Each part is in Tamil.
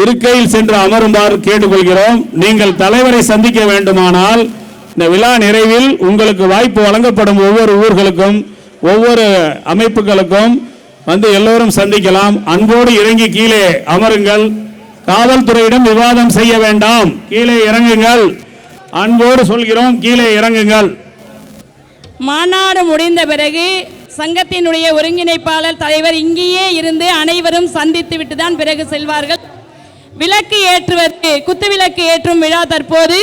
இருக்கையில் சென்று அமருமாறு கேட்டுக்கொள்கிறோம். நீங்கள் தலைவரை சந்திக்க வேண்டுமானால் இந்த விழா நிறைவில் உங்களுக்கு வாய்ப்பு வழங்கப்படும் ஒவ்வொரு ஊர்களுக்கும் ஒவ்வொரு அமைப்புகளுக்கும் வந்து எல்லோரும் சந்திக்கலாம். அன்போடு இறங்கி கீழே அமருங்கள். காவல்துறையிடம் விவாதம் செய்ய வேண்டாம், கீழே இறங்குங்கள். அன்போடு சொல்கிறோம், கீழே இறங்குங்கள். மாநாடு முடிந்த பிறகு சங்கத்தினுடைய ஒருங்கிணைப்பாளர் தலைவர் இங்கேயே இருந்து அனைவரும் சந்தித்து விட்டு தான் பிறகு செல்வார்கள். விளக்கு ஏற்றுவது, குத்து விளக்கு ஏற்றும் விழா தற்போது.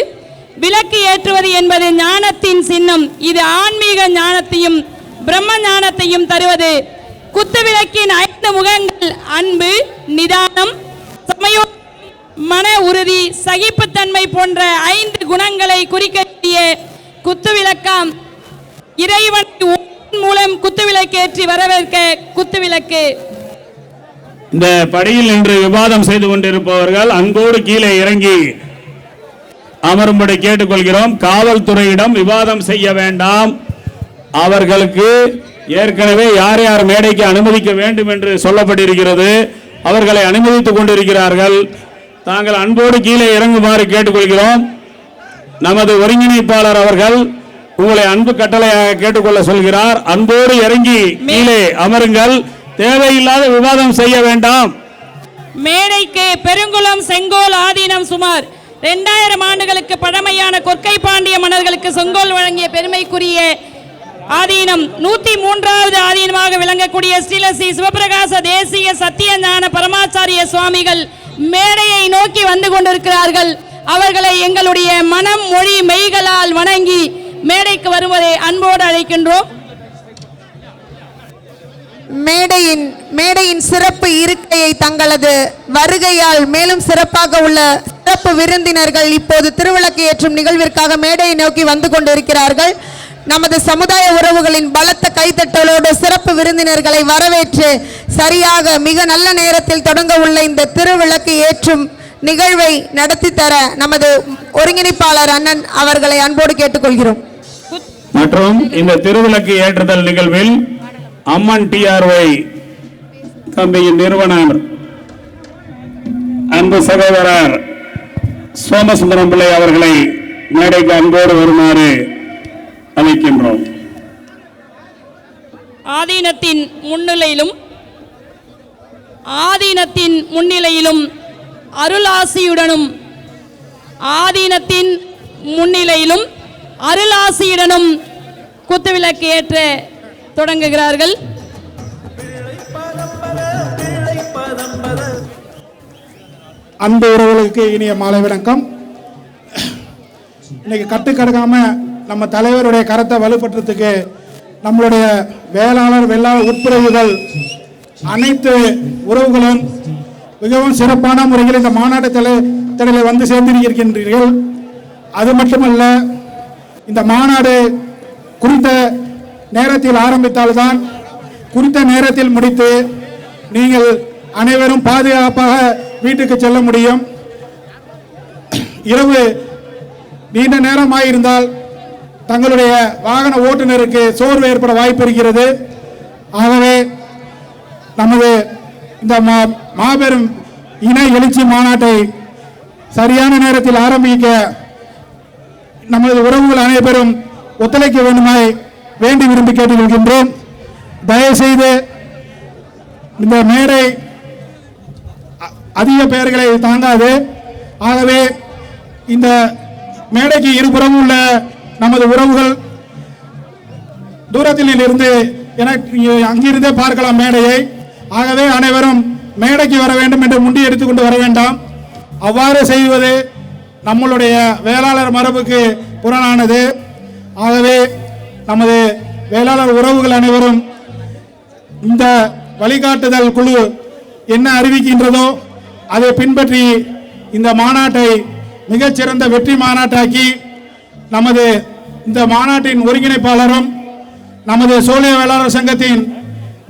விளக்கு ஏற்றுவது என்பது ஞானத்தின் சின்னம். இது ஆன்மீக ஞானத்தையும் பிரம்ம ஞானத்தையும் தருவது. குத்து விளக்கின் 5 முகங்கள் அன்பு, நிதானம், சமயோ, மன உறுதி, சகிப்புத்தன்மை போன்ற 5 குணங்களை குறிக்கக்கூடிய குத்து விளக்காம். இறைவன் மூலம் குத்து விளக்கேற்றி வரவேற்க குத்து விளக்கு. இந்த படியில் நின்று விவாதம் செய்து கொண்டிருப்பவர்கள் அன்போடு கீழே இறங்கி அமரும்படி கேட்டுக்கொள்கிறோம். காவல்துறையிடம் விவாதம் செய்ய வேண்டாம். அவர்களுக்கு ஏற்கனவே யார் யார் மேடைக்கு அனுமதிக்க வேண்டும் என்று சொல்லப்பட்டிருக்கிறது. அவர்களை அனுமதித்துக் கொண்டிருக்கிறார்கள். தாங்கள் அன்போடு கீழே இறங்குமாறு கேட்டுக்கொள்கிறோம். நமது ஒருங்கிணைப்பாளர் அவர்கள் உங்களை அன்பு கட்டளையாக கேட்டுக்கொள்ள சொல்கிறார். அன்போடு இறங்கி கீழே அமருங்கள். தேவையில்லாத விவாதம் செய்ய வேண்டாம். மேடைக்கு பெருங்குளம் செங்கோல் ஆதீனம் சுமார் 2000 ஆண்டுகளுக்கு பழமையான கொற்கை பாண்டிய மன்னர்களுக்கு செங்கோல் வழங்கிய பெருமைக்குரிய ஆதீனம் 103வது ஆதீனமாக விளங்கக்கூடிய ஸ்ரீலஸ்ரீ சிவபிரகாச தேசிய சத்திய ஞான பரமாச்சாரிய சுவாமிகள் மேடையை நோக்கி வந்து கொண்டிருக்கிறார்கள். அவர்களை எங்களுடைய மனம் மொழி மெய்களால் வணங்கி மேடைக்கு வருவதை அன்போடு அழைக்கின்றோம். மேடையின் சிறப்பு இருக்கையை தங்களது வருகையால் மேலும் சிறப்பாக உள்ள சிறப்பு விருந்தினர்கள் இப்போது திருவிளக்கு ஏற்றும் நிகழ்விற்காக மேடையை நோக்கி வந்து கொண்டிருக்கிறார்கள். நமது சமுதாய உறவுகளின் பலத்த கைத்தட்டலோடு சிறப்பு விருந்தினர்களை வரவேற்று சரியாக மிக நல்ல நேரத்தில் தொடங்க உள்ள இந்த திருவிளக்கு ஏற்றும் நிகழ்வை நடத்தி தர நமது ஒருங்கிணைப்பாளர் அண்ணன் அவர்களை அன்போடு கேட்டுக்கொள்கிறோம். மற்றும் இந்த திருவிளக்கு ஏற்றுதல் நிகழ்வில் அம்மன் டிஆர்ஒய் கம்பெனியின் நிறுவனர் அன்பு சகோதரர் சோமசுந்தரம் பிள்ளை அவர்களை மேடைக்கு அன்போடு வருமாறு அழைக்கின்றோம். ஆதீனத்தின் முன்னிலையிலும் அருளாசியுடனும் ஆதீனத்தின் முன்னிலையிலும் அருளாசியுடனும் குத்துவிளக்கு ஏற்ற தொடங்குகிறார்கள். அன்பு உறவுகளுக்கு இனிய மாலை வணக்கம். இன்னைக்கு கட்டுக்கடக்காம நம்ம தலைவருடைய கரத்தை வலுப்படுத்துறதுக்கு நம்மளுடைய வேளாளர் உட்பிரிவுகள் அனைத்து உறவுகளும் மிகவும் சிறப்பான முறையில் இந்த மாநாட்டு தலைவரை வந்து சேர்ந்திருக்கின்றீர்கள். அது மட்டுமல்ல, இந்த மாநாடு குறித்த நேரத்தில் ஆரம்பித்தால்தான் குறித்த நேரத்தில் முடித்து நீங்கள் அனைவரும் பாதுகாப்பாக வீட்டுக்கு செல்ல முடியும். இரவு நீண்ட நேரமாயிருந்தால் தங்களுடைய வாகன ஓட்டுநருக்கு சோர்வு ஏற்பட வாய்ப்பு இருக்கிறது. ஆகவே நமது இந்த மாபெரும் இணை எழுச்சி மாநாட்டை சரியான நேரத்தில் ஆரம்பிக்க நமது உறவுகள் அனைவரும் ஒத்துழைக்க வேண்டுமாய் வேண்டி விரும்பி கேட்டுக்கொள்கின்றோம். தயவுசெய்து இந்த மேடை அதிக பெயர்களை தாங்காது. ஆகவே இந்த மேடைக்கு இருபுறம் உள்ள நமது உறவுகள் தூரத்தில் இருந்து அங்கிருந்தே பார்க்கலாம் மேடையை. ஆகவே அனைவரும் மேடைக்கு வர வேண்டும் என்று முண்டி எடுத்துக்கொண்டு வர வேண்டாம். அவ்வாறு செய்வது நம்மளுடைய வேளாளர் மரபுக்கு புறனானது. ஆகவே நமது வேளாளர் உறவுகள் அனைவரும் இந்த வழிகாட்டுதல் குழு என்ன அறிவிக்கின்றதோ அதை பின்பற்றி இந்த மாநாட்டை மிகச்சிறந்த வெற்றி மாநாட்டாக்கி நமது இந்த மாநாட்டின் ஒருங்கிணைப்பாளரும் நமது சோழிய வேளாளர் சங்கத்தின்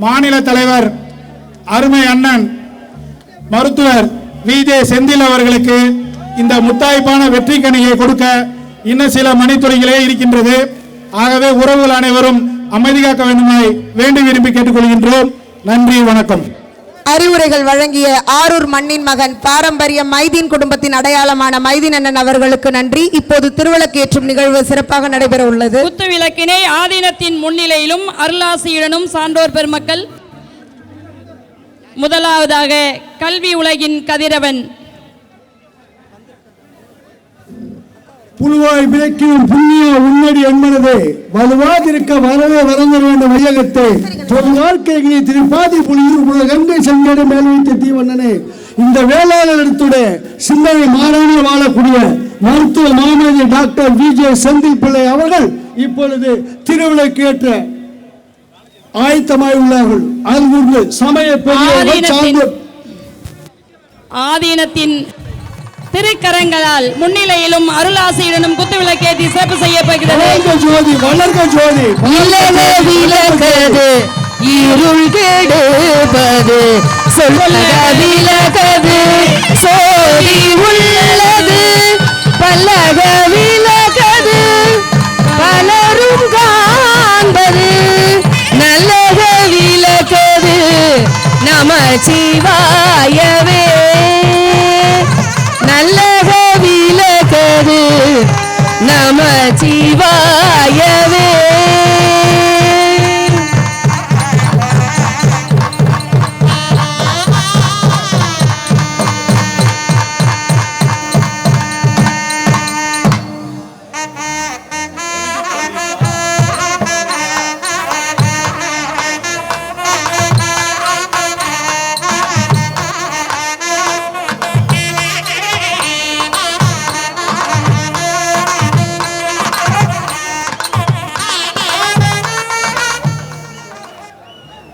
மாநில தலைவர் அருமை அண்ணன் மருத்துவர் விஜே செந்தில் அவர்களுக்கு இந்த முத்தாய்ப்பான வெற்றி கனியை கொடுக்க இன்னும் சில மணித்துறைகளே இருக்கின்றது. ஆகவே உறவுகள் அனைவரும் அமைதி காக்க வேண்டுமாய் வேண்டி விரும்பி கேட்டுக்கொள்கின்றோம். நன்றி, வணக்கம். அறிவுரைகள் வழங்கிய ஆரூர் மண்ணின் மகன் பாரம்பரிய மைதீன் குடும்பத்தின் அடையாளமான மைதீன் அண்ணன் அவர்களுக்கு நன்றி. இப்போது திருவிளக்கு ஏற்றும் நிகழ்வு சிறப்பாக நடைபெற உள்ளது. குத்து விளக்கினை ஆதீனத்தின் முன்னிலையிலும் அருளாசியுடனும் சான்றோர் பெருமக்கள். முதலாவதாக கல்வி உலகின் கதிரவன். புழுவாய் விளக்கியும் புண்ணிய உன்னடி என்பனதே வலுவாதிருக்க வரவே வரந்த வேண்டும் வையகத்தை வாழ்க்கைகளை திருப்பாதி புலியூர் கங்கை செங்கடை மேல் வைத்த தீவண்ணனே. இந்த வேளாளர்களுடைய சிந்தனை மாறான வாழக்கூடிய மருத்துவ மாமேதை டாக்டர் விஜே செந்தில் பிள்ளை அவர்கள் இப்பொழுது திருவிளக்கு ஏற்ற ஆயத்தமாய் உள்ளார்கள். அது சமய ஆதீனத்தின் திருக்கரங்களால் முன்னிலையிலும் அருளாசியுடனும் குத்துவிளக்கேற்றி சிறப்பு செய்யப்படுகிறது. ஜோதி வளர்க ஜோதி விலகது இருள் கெடுபது விலகது சோதி உள்ளது பல்லக விலகது பலரும் காண்பது நல்லக விலகது நமச்சிவாயவே நல்லக விலகது நமச்சிவாயவே.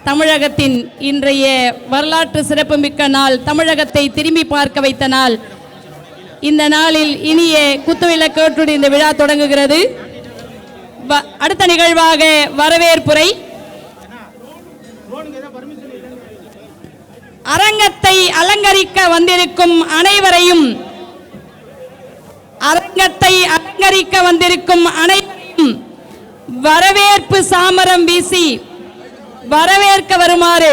தமிழகத்தின் இன்றைய வரலாற்று சிறப்புமிக்க நாள், தமிழகத்தை திரும்பி பார்க்க வைத்த நாள். இந்த நாளில் இனிய குத்துவிளக்கேற்றுடன் இந்த விழா தொடங்குகிறது. அடுத்த நிகழ்வாக வரவேற்புரை. அரங்கத்தை அலங்கரிக்க வந்திருக்கும் அனைவரையும் வரவேற்பு சாமரம் வீசி வரவேற்க வருமாறு.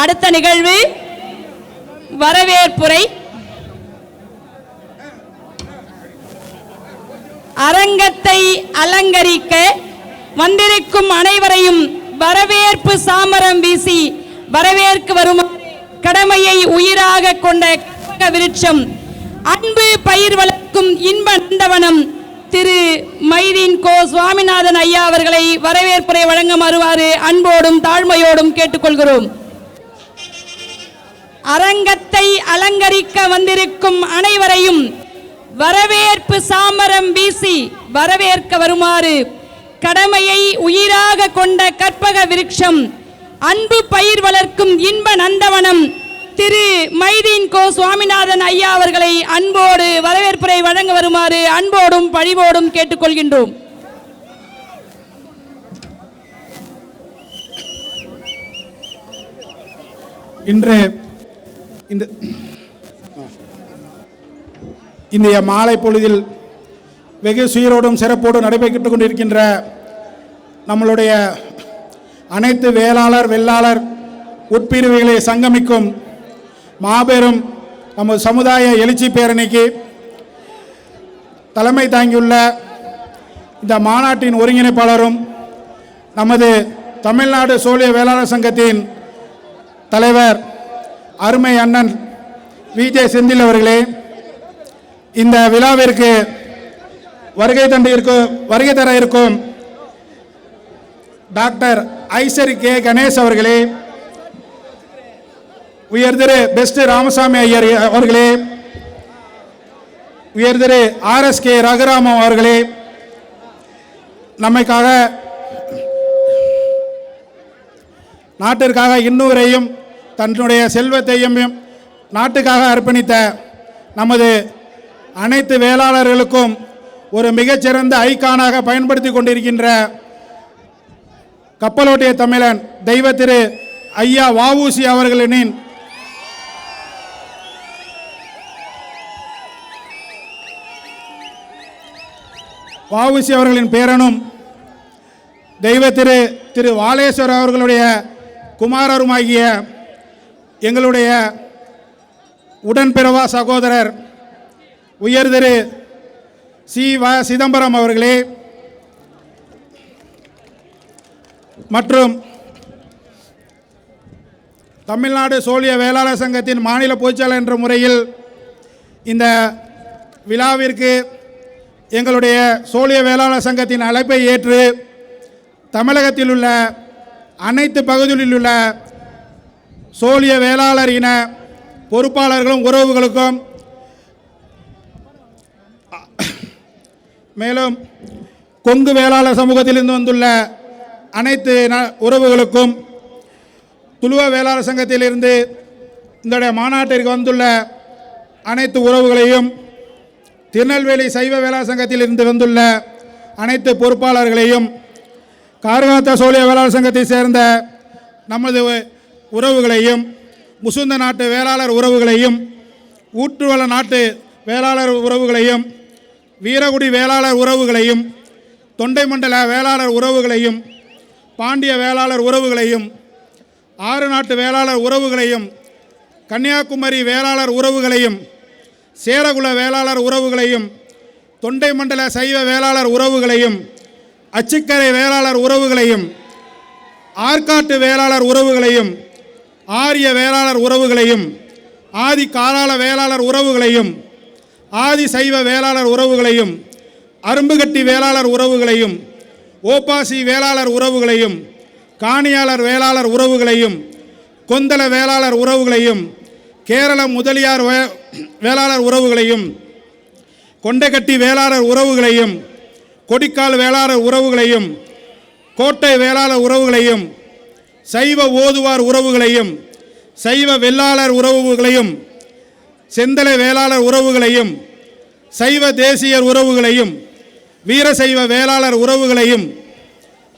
அடுத்த நிகழ்வு வரவேற்புரை. அரங்கத்தை அலங்கரிக்க வந்திருக்கும் அனைவரையும் வரவேற்பு சாமரம் வீசி வரவேற்க வருமாறு கடமையை உயிராக கொண்ட கற்பக விருட்சம் அன்பு பயிர் வளர்க்கும் இன்ப நந்தவனம் திரு மைதீன் கோ சுவாமிநாதன் ஐயா அவர்களை வரவேற்புரை வழங்க வருவாறு அன்போடும் தாழ்மையோடும் கேட்டுக்கொள்கிறோம். அரங்கத்தை அலங்கரிக்க வந்திருக்கும் அனைவரையும் வரவேற்பு சாமரம் வீசி வரவேற்க வருமாறு கடமையை உயிராக கொண்ட கற்பக விருட்சம் அன்பு பயிர் வளர்க்கும் இன்ப நந்தவனம் திரு மைதீன் கோ சுவாமிநாதன் ஐயா அவர்களை அன்போடு வரவேற்புரை வழங்க வருமாறு அன்போடும் பணிவோடும் கேட்டுக்கொள்கின்றோம். இன்று இன்றைய மாலை பொழுதில் வெகு சீரோடும் சிறப்போடும் நடைபெற்றுக் கொண்டிருக்கின்ற நம்மளுடைய அனைத்து வேளாளர் வெள்ளாளர் உட்பிரிவுகளை சங்கமிக்கும் மாபெரும் நமது சமுதாய எழுச்சி பேரணிக்கு தலைமை தாங்கியுள்ள இந்த மாநாட்டின் ஒருங்கிணைப்பாளரும் நமது தமிழ்நாடு சோழிய வேளாளர் சங்கத்தின் தலைவர் அருமை அண்ணன் விஜே செந்தில் அவர்களே, இந்த விழாவிற்கு வருகை தர இருக்கும் டாக்டர் ஐசரி கே கணேஷ் அவர்களே, உயர் திரு பெஸ்ட் ராமசாமி ஐயர் அவர்களே, உயர் திரு RSK ரகுராமன் அவர்களே, நம்மைக்காக நாட்டிற்காக இன்னுவரையும் தன்னுடைய செல்வத்தையும் நாட்டுக்காக அர்ப்பணித்த நமது அனைத்து வேளாளர்களுக்கும் ஒரு மிகச்சிறந்த ஐகானாக பயன்படுத்தி கொண்டிருக்கின்ற கப்பலோட்டிய தமிழன் தெய்வ திரு ஐயா வஉசி அவர்களின் வஉசி அவர்களின் பேரனும் தெய்வ திரு வாலேஸ்வர் அவர்களுடைய குமாரருமாகிய எங்களுடைய உடன்பிறவா சகோதரர் உயர் திரு வ. சிதம்பரம் அவர்களே மற்றும் தமிழ்நாடு சோழிய வேளாளர் சங்கத்தின் மாநில பொதுச்செயலாளர் என்ற முறையில் இந்த விழாவிற்கு எங்களுடைய சோழிய வேளாளர் சங்கத்தின் அழைப்பை ஏற்று தமிழகத்தில் உள்ள அனைத்து பகுதிகளில் உள்ள சோழிய வேளாளர் இன பொறுப்பாளர்களும் உறவுகளுக்கும் மேலும் கொங்கு வேளாளர் சமூகத்திலிருந்து வந்துள்ள அனைத்து உறவுகளுக்கும் துளுவ வேளாளர் சங்கத்திலிருந்து இந்த மாநாட்டிற்கு வந்துள்ள அனைத்து உறவுகளையும் திருநெல்வேலி சைவ வேளாளர் சங்கத்திலிருந்து வந்துள்ள அனைத்து பொறுப்பாளர்களையும் கார்காத்தா சோழிய வேளாளர் சங்கத்தை சேர்ந்த நமது உறவுகளையும் முசுந்த நாட்டு வேளாளர் உறவுகளையும் ஊற்றுவள நாட்டு வேளாளர் உறவுகளையும் வீரகுடி வேளாளர் உறவுகளையும் தொண்டை மண்டல வேளாளர் உறவுகளையும் பாண்டிய வேளாளர் உறவுகளையும் ஆறு நாட்டு வேளாளர் உறவுகளையும் கன்னியாகுமரி வேளாளர் உறவுகளையும் சேரகுல வேளாளர் உறவுகளையும் தொண்டை மண்டல சைவ வேளாளர் உறவுகளையும் அச்சுக்கரை வேளாளர் உறவுகளையும் ஆற்காட்டு வேளாளர் உறவுகளையும் ஆரிய வேளாளர் உறவுகளையும் ஆதி காலாள வேளாளர் உறவுகளையும் ஆதி சைவ வேளாளர் உறவுகளையும் அரும்புகட்டி வேளாளர் உறவுகளையும் ஓப்பாசி வேளாளர் உறவுகளையும் காணியாளர் வேளாளர் உறவுகளையும் கொந்தள வேளாளர் உறவுகளையும் கேரள முதலியார் வேளாளர் உறவுகளையும் கொண்டைக்கட்டி வேளாளர் உறவுகளையும் கொடிக்கால் வேளாளர் உறவுகளையும் கோட்டை வேளாளர் உறவுகளையும் சைவ ஓதுவார் உறவுகளையும் சைவ வெள்ளாளர் உறவுகளையும் செந்தலை வேளாளர் உறவுகளையும் சைவ தேசியர் உறவுகளையும் வீரசைவ வேளாளர் உறவுகளையும்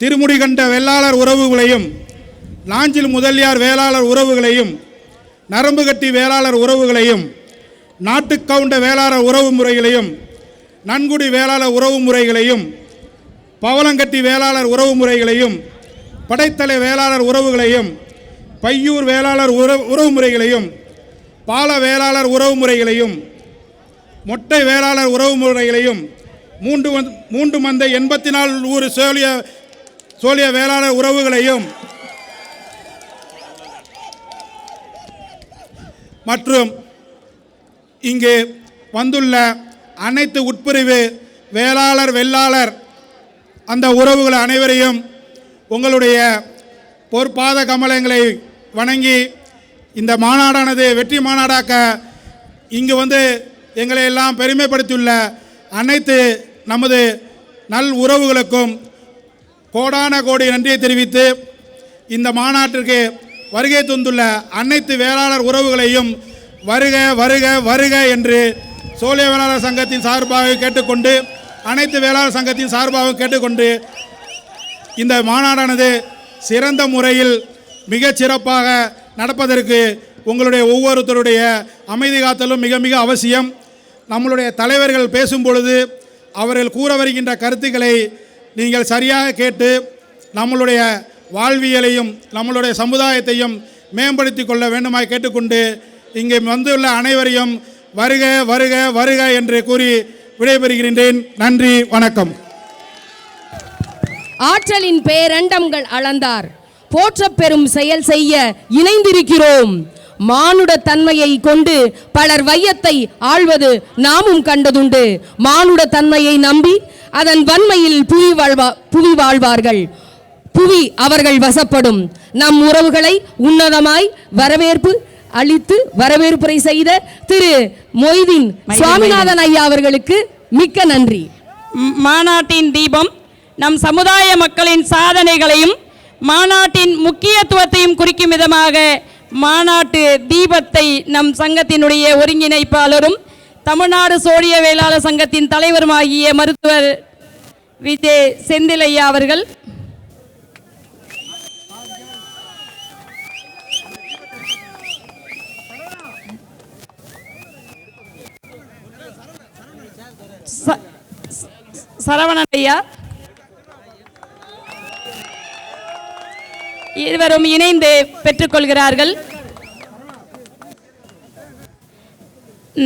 திருமுடிகண்ட வெள்ளாளர் உறவுகளையும் நாஞ்சில் முதலியார் வேளாளர் உறவுகளையும் நரம்புகட்டி வேளாளர் உறவுகளையும் நாட்டுக்கவுண்ட வேளாளர் உறவு முறைகளையும் நன்குடி வேளாளர் உறவு முறைகளையும் பவளங்கட்டி வேளாளர் உறவு முறைகளையும் படைத்தலை வேளாளர் உறவுகளையும் பையூர் வேளாளர் உறவு முறைகளையும் பால வேளாளர் உறவு முறைகளையும் மொட்டை வேளாளர் உறவு முறைகளையும் மூன்று மந்த 84 ஊர் சோழிய வேளாளர் உறவுகளையும் மற்றும் இங்கு வந்துள்ள அனைத்து உட்பிரிவு வேளாளர் வெள்ளாளர் அந்த உறவுகள் அனைவரையும் உங்களுடைய பொற்பாத கமலங்களை வணங்கி இந்த மாநாடானது வெற்றி மாநாடாக்க இங்கு வந்து எங்களை எல்லாம் பெருமைப்படுத்தியுள்ள அனைத்து நமது நல் உறவுகளுக்கும் கோடான கோடி நன்றியை தெரிவித்து இந்த மாநாட்டிற்கு வருகை தந்துள்ள அனைத்து வேளாளர் உறவுகளையும் வருக வருக வருக என்று சோழிய வேளாளர் சங்கத்தின் சார்பாக கேட்டுக்கொண்டு அனைத்து வேளாளர் சங்கத்தின் சார்பாக கேட்டுக்கொண்டு இந்த மாநாடானது சிறந்த முறையில் மிகச் சிறப்பாக நடப்பதற்கு உங்களுடைய ஒவ்வொருத்தருடைய அமைதி காத்தலும் மிக மிக அவசியம். நம்மளுடைய தலைவர்கள் பேசும் பொழுது அவர்கள் கூற வருகின்ற கருத்துக்களை நீங்கள் சரியாக கேட்டு நம்மளுடைய வாழ்வியலையும் நம்மளுடைய சமுதாயத்தையும் மேம்படுத்தி கொள்ள வேண்டுமாய் கேட்டுக்கொண்டு இங்கே வந்துள்ள அனைவரையும் வருக வருக வருக என்று கூறி விடைபெறுகின்றேன். நன்றி, வணக்கம். ஆற்றலின் பேரண்டங்கள் அளந்தார் போற்றப் பெறும் செயல் செய்ய இணைந்திருக்கிறோம். மானுட தன்மையை கொண்டு பலர் வையத்தை ஆள்வது நாமும் கண்டதுண்டு. மானுட தன்மையை நம்பி அதன் வன்மையில் புவி வாழ்வார்கள். புவி அவர்கள் வசப்படும். நம் உறவுகளை உன்னதமாய் வரவேற்பு அளித்து வரவேற்புரை செய்த திரு மொய்தீன் சுவாமிநாதன் ஐயா அவர்களுக்கு மிக்க நன்றி. மாநாட்டின் தீபம் நம் சமுதாய மக்களின் சாதனைகளையும் மாநாட்டின் முக்கியத்துவத்தையும் குறிக்கும் விதமாக மாநாட்டு தீபத்தை நம் சங்கத்தினுடைய ஒருங்கிணைப்பாளரும் தமிழ்நாடு சோழிய வேளாளர் சங்கத்தின் தலைவருமாகிய மருத்துவர் விஜய் செந்திலையா அவர்கள் சரவணன் ஐயா இருவரும் இணைந்து பெற்றுக்கொள்கிறார்கள்.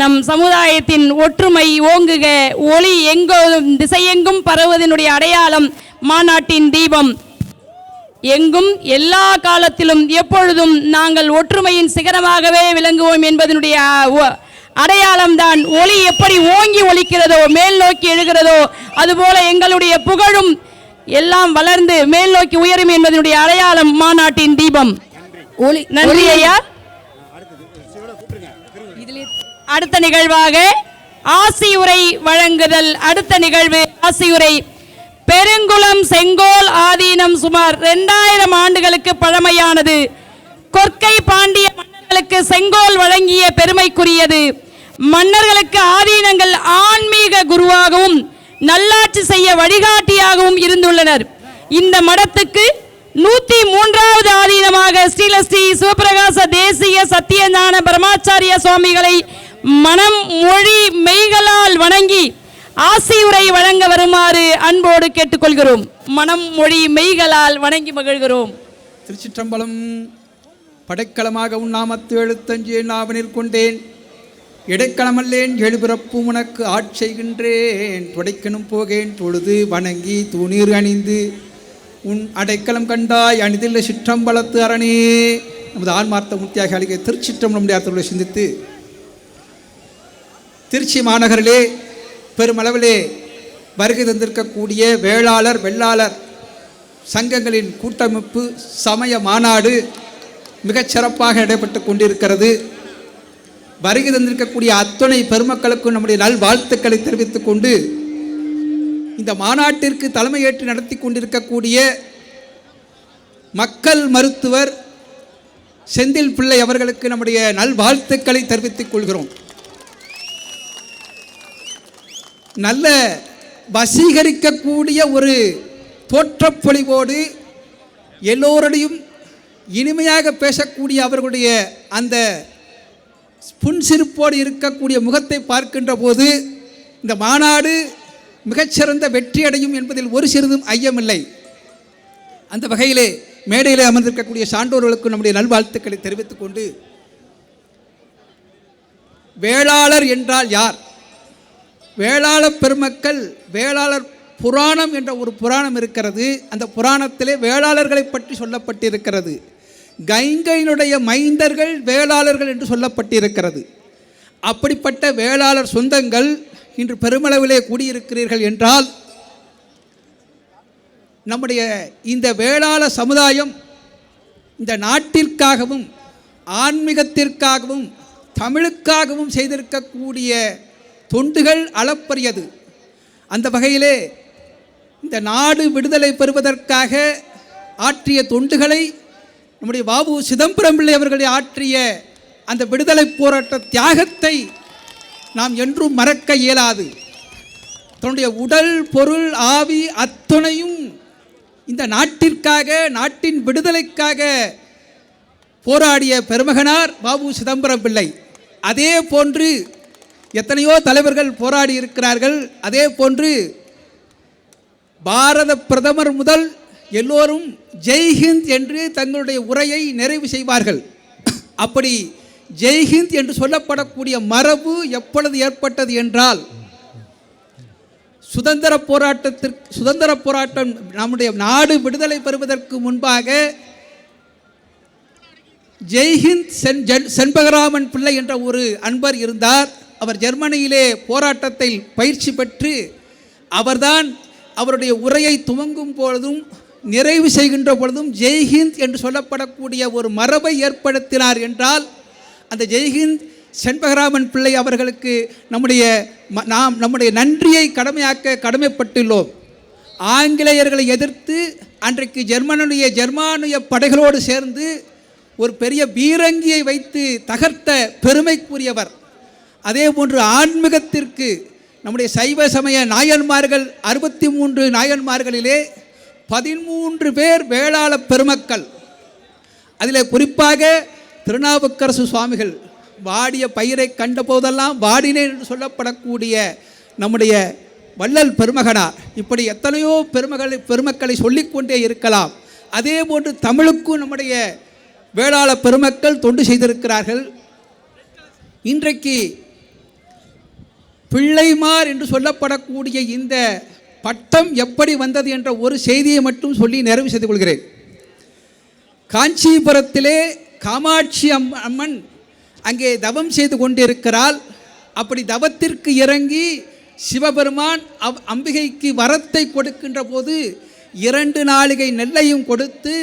நம் சமுதாயத்தின் ஒற்றுமை ஓங்குக, ஒளி எங்கும் திசையெங்கும் பரவுவதனுடைய அடையாளம் மாநாட்டின் தீபம். எங்கும் எல்லா காலத்திலும் எப்பொழுதும் நாங்கள் ஒற்றுமையின் சிகரமாகவே விளங்குவோம் என்பதனுடைய அடையாளம்தான். ஒளி எப்படி ஓங்கி ஒலிக்கிறதோ, மேல் நோக்கி எழுகிறதோ, அதுபோல எங்களுடைய புகழும் எல்லாம் வளர்ந்து மேல் நோக்கி உயரும் என்பதனுடைய அடையாளம் மாநாட்டின் தீபம். நன்றி ஐயா. அடுத்த நிகழ்வாக ஆசியுரை வழங்குதல். அடுத்த நிகழ்வு ஆசியுரை. பெருங்குளம் செங்கோல் ஆதீனம் சுமார் 2000 ஆண்டுகளுக்கு பழமையானது. கொற்கை பாண்டிய மன்னர்களுக்கு செங்கோல் வழங்கிய பெருமைக்குரியது. மன்னர்களுக்கு ஆதீனங்கள் ஆன்மீக குருவாகவும் நல்லாட்சி செய்ய வழிகாட்டியாகவும் இருந்துள்ளனர். இந்த மடத்துக்கு 103வது ஆதீனமாக ஸ்ரீலஸ்ரீ சிவபிரகாச தேசிய சத்தியஞான பிரம்மாச்சாரிய சுவாமிகளை மனம் மொழி மெய்களால் வணங்கி ஆசியுரை வழங்க வருமாறு அன்போடு கேட்டுக்கொள்கிறோம். மனம் மொழி மெய்களால் வணங்கி மகிழ்கிறோம். திருச்சிற்றம்பலம். படைக்களமாக உண்ணாமத்து எழுத்தஞ்சு நாவனில் கொண்டேன், இடைக்களமல்லேன் எழுபிறப்பு உனக்கு ஆட்செய்கின்றேன். துடைக்கணும் போகேன் தொழுது வணங்கி தூணீர் அணிந்து உன் அடைக்கலம் கண்டாய் அணிதில்லை சிற்றம்பலத்து அரணே. நமது ஆன்மார்த்த முத்தியாக அளிக்க திருச்சிற்றம்பலம் அர்த்தங்களை சிந்தித்து, திருச்சி மாநகரிலே பெருமளவிலே வருகை தந்திருக்கக்கூடிய வேளாளர் வெள்ளாளர் சங்கங்களின் கூட்டமைப்பு சமய மாநாடு மிகச் சிறப்பாக நடைபெற்று கொண்டிருக்கிறது. வருகை தந்திருக்கக்கூடிய அத்துணை பெருமக்களுக்கும் நம்முடைய நல்வாழ்த்துக்களை தெரிவித்துக் கொண்டு, இந்த மாநாட்டிற்கு தலைமையேற்று நடத்தி கொண்டிருக்கக்கூடிய மக்கள் மருத்துவர் செந்தில் பிள்ளை அவர்களுக்கு நம்முடைய நல்வாழ்த்துக்களை தெரிவித்துக் கொள்கிறோம். நல்ல வசீகரிக்கக்கூடிய ஒரு தோற்றப்பொழிவோடு எல்லோருடையும் இனிமையாக பேசக்கூடிய அவர்களுடைய அந்த புன்சிரிப்போடு இருக்கக்கூடிய முகத்தை பார்க்கின்ற போது இந்த மாநாடு மிகச்சிறந்த வெற்றியடையும் என்பதில் ஒரு சிறிதும் ஐயமில்லை. அந்த வகையிலே மேடையிலே அமர்ந்திருக்கக்கூடிய சான்றோர்களுக்கு நம்முடைய நல்வாழ்த்துக்களை தெரிவித்துக் கொண்டு, வேளாளர் என்றால் யார்? வேளாளர் பெருமக்கள், வேளாளர் புராணம் என்ற ஒரு புராணம் இருக்கிறது. அந்த புராணத்திலே வேளாளர்களை பற்றி சொல்லப்பட்டிருக்கிறது. கைங்கையினுடைய மைந்தர்கள் வேளாளர்கள் என்று சொல்லப்பட்டிருக்கிறது. அப்படிப்பட்ட வேளாளர் சொந்தங்கள் இன்று பெருமளவிலே கூடியிருக்கிறீர்கள் என்றால், நம்முடைய இந்த வேளாள சமுதாயம் இந்த நாட்டிற்காகவும் ஆன்மீகத்திற்காகவும் தமிழுக்காகவும் செய்திருக்கக்கூடிய தொண்டுகள் அளப்பரியது. அந்த வகையிலே இந்த நாடு விடுதலை பெறுவதற்காக ஆற்றிய தொண்டுகளை நம்முடைய வாவு சிதம்பரம் பிள்ளை அவர்களை ஆற்றிய அந்த விடுதலை போராட்ட தியாகத்தை நாம் என்றும் மறக்க இயலாது. தன்னுடைய உடல் பொருள் ஆவி அத்துணையும் இந்த நாட்டிற்காக, நாட்டின் விடுதலைக்காக போராடிய பெருமகனார் வாவு சிதம்பரம் பிள்ளை. அதே போன்று எத்தனையோ தலைவர்கள் போராடி இருக்கிறார்கள். அதே போன்று பாரத பிரதமர் முதல் எல்லோரும் ஜெய்ஹிந்த் என்று தங்களுடைய உரையை நிறைவு செய்வார்கள். அப்படி ஜெய்ஹிந்த் என்று சொல்லப்படக்கூடிய மரபு எப்பொழுது ஏற்பட்டது என்றால், சுதந்திர போராட்டம் நம்முடைய நாடு விடுதலை பெறுவதற்கு முன்பாக ஜெய்ஹிந்த் செண்பகராமன் பிள்ளை என்ற ஒரு அன்பர் இருந்தார். அவர் ஜெர்மனியிலே போராட்டத்தில் பயிற்சி பெற்று அவர்தான் அவருடைய உரையை துவங்கும் பொழுதும் நிறைவு செய்கின்ற பொழுதும் ஜெய்ஹிந்த் என்று சொல்லப்படக்கூடிய ஒரு மரபை ஏற்படுத்தினார் என்றால், அந்த ஜெய்ஹிந்த் செண்பகராமன் பிள்ளை அவர்களுக்கு நம்முடைய நன்றியை கடமைப்பட்டுள்ளோம். ஆங்கிலேயர்களை எதிர்த்து அன்றைக்கு ஜெர்மானிய படைகளோடு சேர்ந்து ஒரு பெரிய பீரங்கியை வைத்து தகர்த்த பெருமைக்குரியவர். அதே போன்று ஆன்மீகத்திற்கு நம்முடைய சைவ சமய நாயன்மார்கள் 63 நாயன்மார்களிலே 13 பேர் வேளாள பெருமக்கள். அதில் குறிப்பாக திருநாவுக்கரசு சுவாமிகள் வாடிய பயிரை கண்ட போதெல்லாம் வாடினேன் என்று சொல்லப்படக்கூடிய நம்முடைய வள்ளல் பெருமகனார். இப்படி எத்தனையோ பெருமக்களை சொல்லிக்கொண்டே இருக்கலாம். அதே போன்று தமிழுக்கும் நம்முடைய வேளாள பெருமக்கள் தொண்டு செய்திருக்கிறார்கள். இன்றைக்கு பிள்ளைமார் என்று சொல்லப்படக்கூடிய இந்த பட்டம் எப்படி வந்தது என்ற ஒரு செய்தியை மட்டும் சொல்லி நிறைவு செய்து கொள்கிறேன். காஞ்சிபுரத்திலே காமாட்சி அம்மன் அங்கே தவம் செய்து கொண்டிருக்கிறாள். அப்படி தவத்திற்கு இறங்கி சிவபெருமான் அம்பிகைக்கு வரத்தை கொடுக்கின்ற போது 2 நாளிகை நெல்லையும் கொடுத்து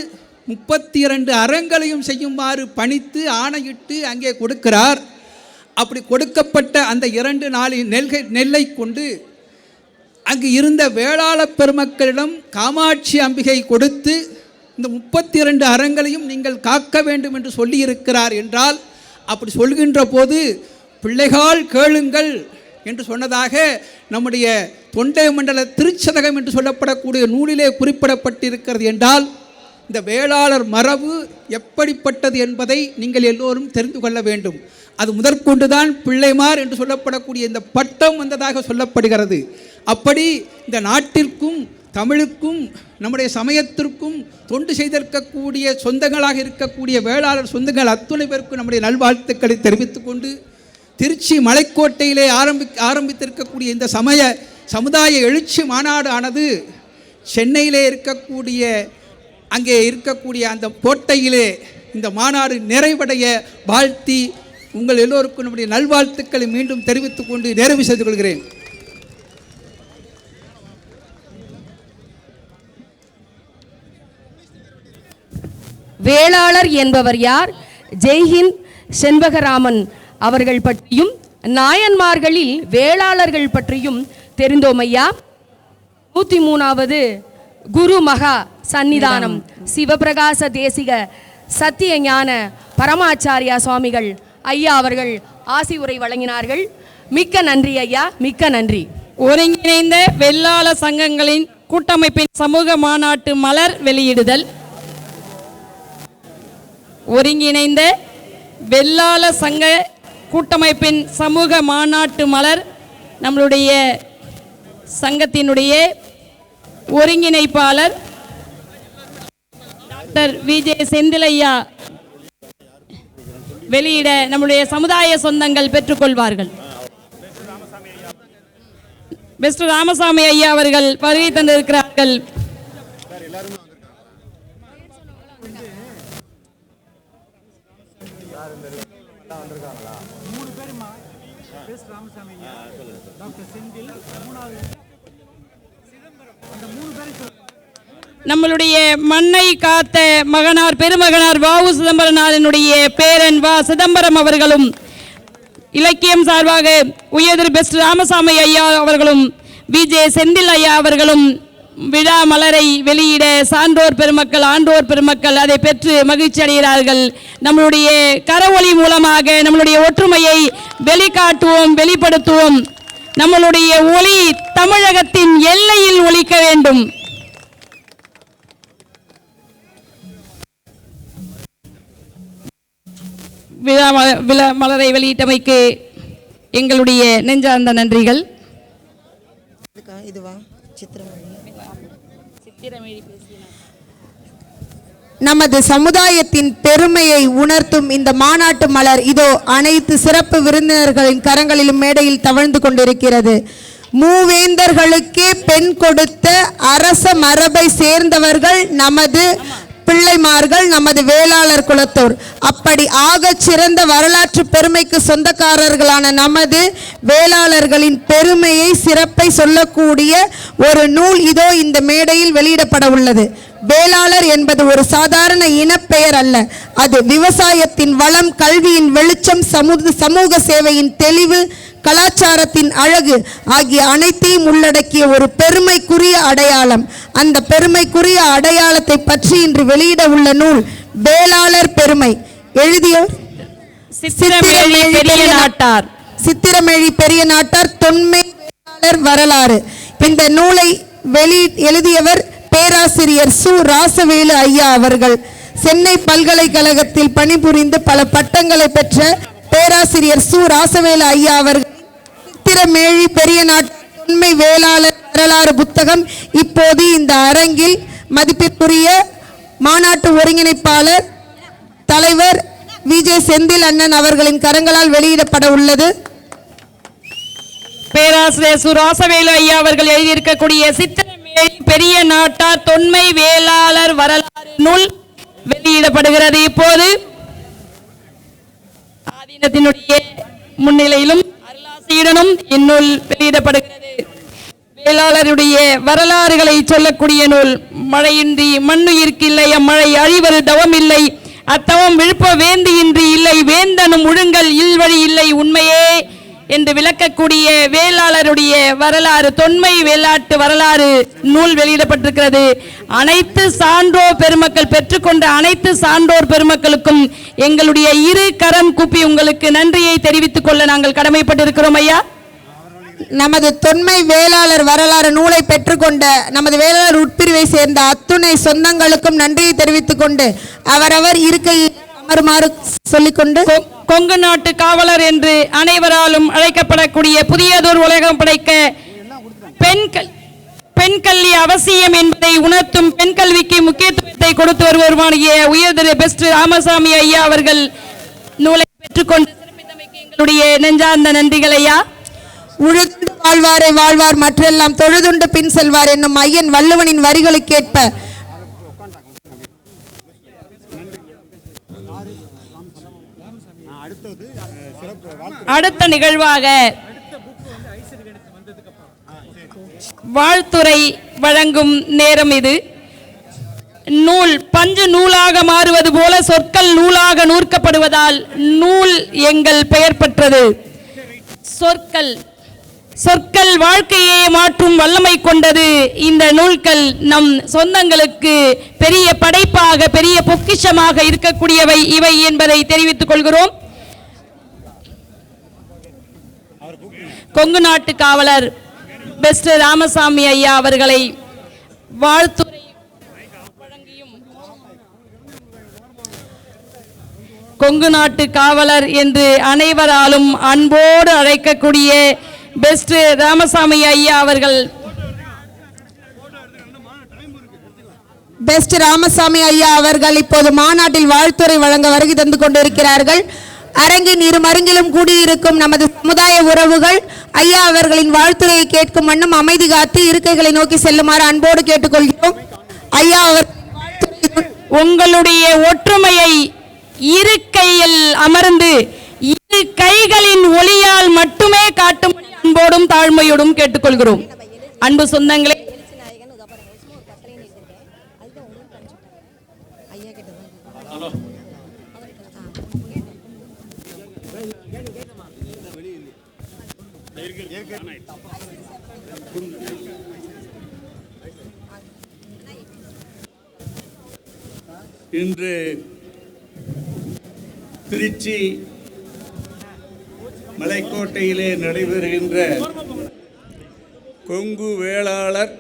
32 அறங்களையும் செய்யுமாறு பணித்து ஆணையிட்டு அங்கே கொடுக்கிறார். அப்படி கொடுக்கப்பட்ட அந்த 2 நாளிகை நெல்லை கொண்டு அங்கு இருந்த வேளாள பெருமக்களிடம் காமாட்சி அம்பிகை கொடுத்து இந்த 32 அறங்களையும் நீங்கள் காக்க வேண்டும் என்று சொல்லியிருக்கிறார் என்றால், அப்படி சொல்கின்ற போது பிள்ளைகால் கேளுங்கள் என்று சொன்னதாக நம்முடைய தொண்டை மண்டல திருச்சதகம் என்று சொல்லப்படக்கூடிய நூலிலே குறிப்பிடப்பட்டிருக்கிறது என்றால், இந்த வேளாளர் மரபு எப்படிப்பட்டது என்பதை நீங்கள் எல்லோரும் தெரிந்து கொள்ள வேண்டும். அது முதற்கொண்டுதான் பிள்ளைமார் என்று சொல்லப்படக்கூடிய இந்த பட்டம் வந்ததாக சொல்லப்படுகிறது. அப்படி இந்த நாட்டிற்கும் தமிழுக்கும் நம்முடைய சமயத்திற்கும் தொண்டு செய்திருக்கக்கூடிய சொந்தங்களாக இருக்கக்கூடிய வேளாளர் சொந்தங்கள் அத்துணை பேருக்கும் நம்முடைய நல்வாழ்த்துக்களை தெரிவித்துக் கொண்டு, திருச்சி மலைக்கோட்டையிலே ஆரம்பித்திருக்கக்கூடிய இந்த சமுதாய எழுச்சி மாநாடு ஆனது சென்னையிலே இருக்கக்கூடிய அங்கே இருக்கக்கூடிய அந்த கோட்டையிலே இந்த மாநாடு நிறைவடைய வாழ்த்தி உங்கள் எல்லோருக்கும் நம்முடைய நல்வாழ்த்துக்களை மீண்டும் தெரிவித்துக் கொண்டு நிறைவு செய்து கொள்கிறேன். வேளாளர் என்பவர் யார்? ஜெய்ஹிந்த் செண்பகராமன் அவர்கள் பற்றியும் நாயன்மார்களில் வேளாளர்கள் பற்றியும் தெரிந்தோம் ஐயா. 103வது குரு மகா சந்நிதானம் சிவபிரகாச தேசிக சத்திய ஞான பரமாச்சாரியா சுவாமிகள் ஐயா அவர்கள் ஆசி உரை வழங்கினார்கள். மிக்க நன்றி ஐயா, மிக்க நன்றி. ஒருங்கிணைந்த வெள்ளாள சங்கங்களின் கூட்டமைப்பின் சமூக மாநாட்டு மலர் வெளியிடுதல். ஒருங்கிணைந்த வெள்ளாள சங்க கூட்டமைப்பின் சமூக மாநாட்டு மலர் நம்மளுடைய சங்கத்தினுடைய ஒருங்கிணைப்பாளர் டாக்டர் விஜே செந்திலையா வெளியிட நம்முடைய சமுதாய சொந்தங்கள் பெற்றுக்கொள்வார்கள். பெஸ்ட் ராமசாமி ஐயா அவர்கள் வருகை தந்திருக்கிறார்கள். நம்மளுடைய மண்ணை காத்த மகனார் பெருமகனார் வாவு சிதம்பரனாரினுடைய பேரன் வா சிதம்பரம் அவர்களும், இலக்கியம் சார்பாக உயர்திரு பெஸ்ட் ராமசாமி ஐயா அவர்களும் விஜே செந்தில் ஐயா அவர்களும் விழா மலரை வெளியிட சான்றோர் பெருமக்கள் ஆண்டோர் பெருமக்கள் அதை பெற்று மகிழ்ச்சி அடைகிறார்கள். நம்மளுடைய கரவொலி மூலமாக நம்மளுடைய ஒற்றுமையை வெளிக்காட்டுவோம், வெளிப்படுத்துவோம். நம்மளுடைய ஒளி தமிழகத்தின் எல்லையில் ஒலிக்க வேண்டும். விழா மலரை வெளியிட்டமைக்கு எங்களுடைய நெஞ்சார்ந்த நன்றிகள். நமது சமுதாயத்தின் பெருமையை உணர்த்தும் இந்த மாநாட்டு மலர் இதோ அனைத்து சிறப்பு விருந்தினர்களின் கரங்களிலும் மேடையில் தவழ்ந்து கொண்டிருக்கிறது. மூவேந்தர்களுக்கே பெண் கொடுத்த அரச மரபை சேர்ந்தவர்கள் நமது பிள்ளைமார்கள், நமது வேளாளர் குலத்தோர். அப்படி ஆகச் சிறந்த வரலாற்று பெருமைக்கு சொந்தக்காரர்களான நமது வேளாளர்களின் பெருமையை சிறப்பை சொல்லக்கூடிய ஒரு நூல் இதோ இந்த மேடையில் வெளியிடப்பட உள்ளது. வேளாளர் என்பது ஒரு சாதாரண இனப்பெயர் அல்ல. அது விவசாயத்தின் வளம், கல்வியின் வெளிச்சம், சமூக சேவையின் தெளிவு, கலாச்சாரத்தின் அழகு ஆகிய அனைத்தையும் உள்ளடக்கிய ஒரு பெருமைக்குரிய அடையாளம். அந்த பெருமைக்குரிய அடையாளத்தை பற்றி இன்று வெளியிட உள்ள நூல் வேளாளர் பெருமை. எழுதியவர் சித்திரமேழி பெரிய நாட்டார் தொன்மை வேளாளர் வரலாறு. இந்த நூலை எழுதியவர் பேராசிரியர் சு ராசவேலு ஐயா அவர்கள். சென்னை பல்கலைக்கழகத்தில் பணிபுரிந்து பல பட்டங்களை பெற்ற பேராசிரியர் சு ராசவேலு ஐயா அவர்கள் சித்திரமேழி பெரிய நாட்டார் தொன்மை வேளாளர் வரலாறு புத்தகம் இப்போது இந்த அரங்கில் மதிப்பிற்குரிய மாநாட்டு ஒருங்கிணைப்பாளர் தலைவர் விஜே செந்தில் அண்ணன் அவர்களின் கரங்களால் வெளியிடப்பட உள்ளது. பேராசிரியர் சு ராசவேலு ஐயா அவர்கள் எழுதியிருக்கக்கூடிய சித்திரமேல் பெரிய நாட்டார் தொன்மை வேளாளர் வரலாறு நூல் வெளியிடப்படுகிறது. இப்போது ஆதீனத்தினுடைய முன்னிலையிலும் அருளாசியுடனும் இந்நூல் வெளியிடப்படுகிறது. வேளாளருடைய வரலாறுகளை சொல்லக்கூடிய நூல். மழையின்றி மண்ணுயிர்க்கு இல்லை, அம்மழை அழிவது தவம் இல்லை, அத்தவம் விழுப்ப வேந்தியின்றி இல்லை, வேந்தனும் ஒழுங்கல் இல்வழி இல்லை உண்மையே என்று விளக்கக்கூடிய வேளாளருடைய வரலாறு, தொன்மை வேளாட்டு வரலாறு நூல் வெளியிடப்பட்டிருக்கிறது. அனைத்து சான்றோர் பெருமக்கள் பெற்றுக்கொண்ட அனைத்து சான்றோர் பெருமக்களுக்கும் எங்களுடைய இரு கரம் கூப்பி உங்களுக்கு நன்றியை தெரிவித்துக் கொள்ள நாங்கள் கடமைப்பட்டிருக்கிறோம் ஐயா. நமது தொன்மை வேளாளர் வரலாறு நூலை பெற்றுக்கொண்ட நமது வேளாளர் உட்பிரிவை சேர்ந்த அத்துணை சொந்தங்களுக்கும் நன்றியை தெரிவித்துக் கொண்டு அவரவர் இருக்கையில் அமருமாறு சொல்லிக்கொண்டு, கொங்கு நாட்டு காவலர் என்று அனைவராலும் அழைக்கப்படக்கூடிய புதியதோர் உலகம் படைக்க பெண் கல்வி அவசியம் என்பதை உணர்த்தும் பெண் கல்விக்கு முக்கியத்துவத்தை கொடுத்து வருவருமானிய உயர் திரு பெஸ்ட் ராமசாமி ஐயா அவர்கள் நூலை பெற்றுக்கொண்டு சிறப்பித்தமைக்கு எங்களுடைய நெஞ்சார்ந்த நன்றிகள் ஐயா. உழுதுண்டு வாழ்வாரை வாழ்வார் மற்றெல்லாம் தொழுதுண்டு பின் செல்வார் என்னும் ஐயன் வள்ளுவனின் வரிகளுக்கேற்ப அடுத்த நிகழ்வாக வாழ்த்துரை வழங்கும் நேரம் இது. நூல் பஞ்சு நூலாக மாறுவது போல சொற்கள் நூலாக நூற்கப்படுவதால் நூல் எங்கள் பெயர் பெற்றது. சொற்கள் வாழ்க்கையை மாற்றும் வல்லமை கொண்டது. இந்த நூல்கள் நம் சொந்தங்களுக்கு பெரிய படைப்பாக பெரிய பொக்கிஷமாக இருக்கக்கூடியவை இவை என்பதை தெரிவித்துக் கொள்கிறோம். கொங்கு நாட்டு காவலர் பெஸ்ட் ராமசாமி ஐயா அவர்களை வாழ்த்துரை வழங்கியும் கொங்கு நாட்டு காவலர் என்று அனைவராலும் அன்போடு அழைக்கக்கூடிய பெஸ்ட் ராமசாமி ஐயா அவர்கள் பெஸ்ட் ராமசாமி ஐயா அவர்கள் இப்போது மாநாட்டில் வாழ்த்துரை வழங்க வருகை தந்து கொண்டிருக்கிறார்கள். அரங்கின் இரு மருங்கிலும் கூடியிருக்கும் நமது சமுதாய உறவுகள் ஐயா அவர்களின் வாழ்த்துரையை கேட்கும் வண்ணம் அமைதி காத்து இருக்கைகளை நோக்கி செல்லுமாறு அன்போடு கேட்டுக்கொள்கிறோம். ஐயா அவர் உங்களுடைய ஒற்றுமையை இருக்கையில் அமர்ந்து இரு கைகளின் ஒளியால் மட்டுமே காட்டும்படி அன்போடும் தாழ்மையோடும் கேட்டுக்கொள்கிறோம். அன்பு சொந்தங்களே, இன்று திருச்சி மலைக்கோட்டையிலே நடைபெறுகின்ற கொங்கு வேளாளர்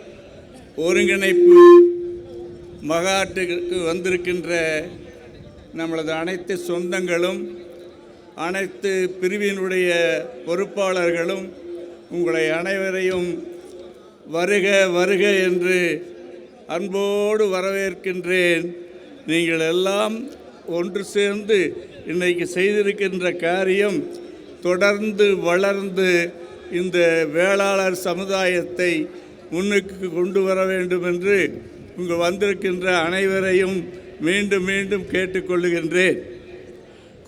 ஒருங்கிணைப்பு மகாட்டுக்கு வந்திருக்கின்ற நம்மளது அனைத்து சொந்தங்களும் அனைத்து பிரிவினுடைய பொறுப்பாளர்களும் உங்களை அனைவரையும் வருக வருக என்று அன்போடு வரவேற்கின்றேன். நீங்கள் எல்லாம் ஒன்று சேர்ந்து இன்றைக்கு செய்திருக்கின்ற காரியம் தொடர்ந்து வளர்ந்து இந்த வேளாளர் சமுதாயத்தை முன்னுக்கு கொண்டு வர வேண்டும் என்று உங்கள் வந்திருக்கின்ற அனைவரையும் மீண்டும் மீண்டும் கேட்டுக்கொள்ளுகின்றேன்.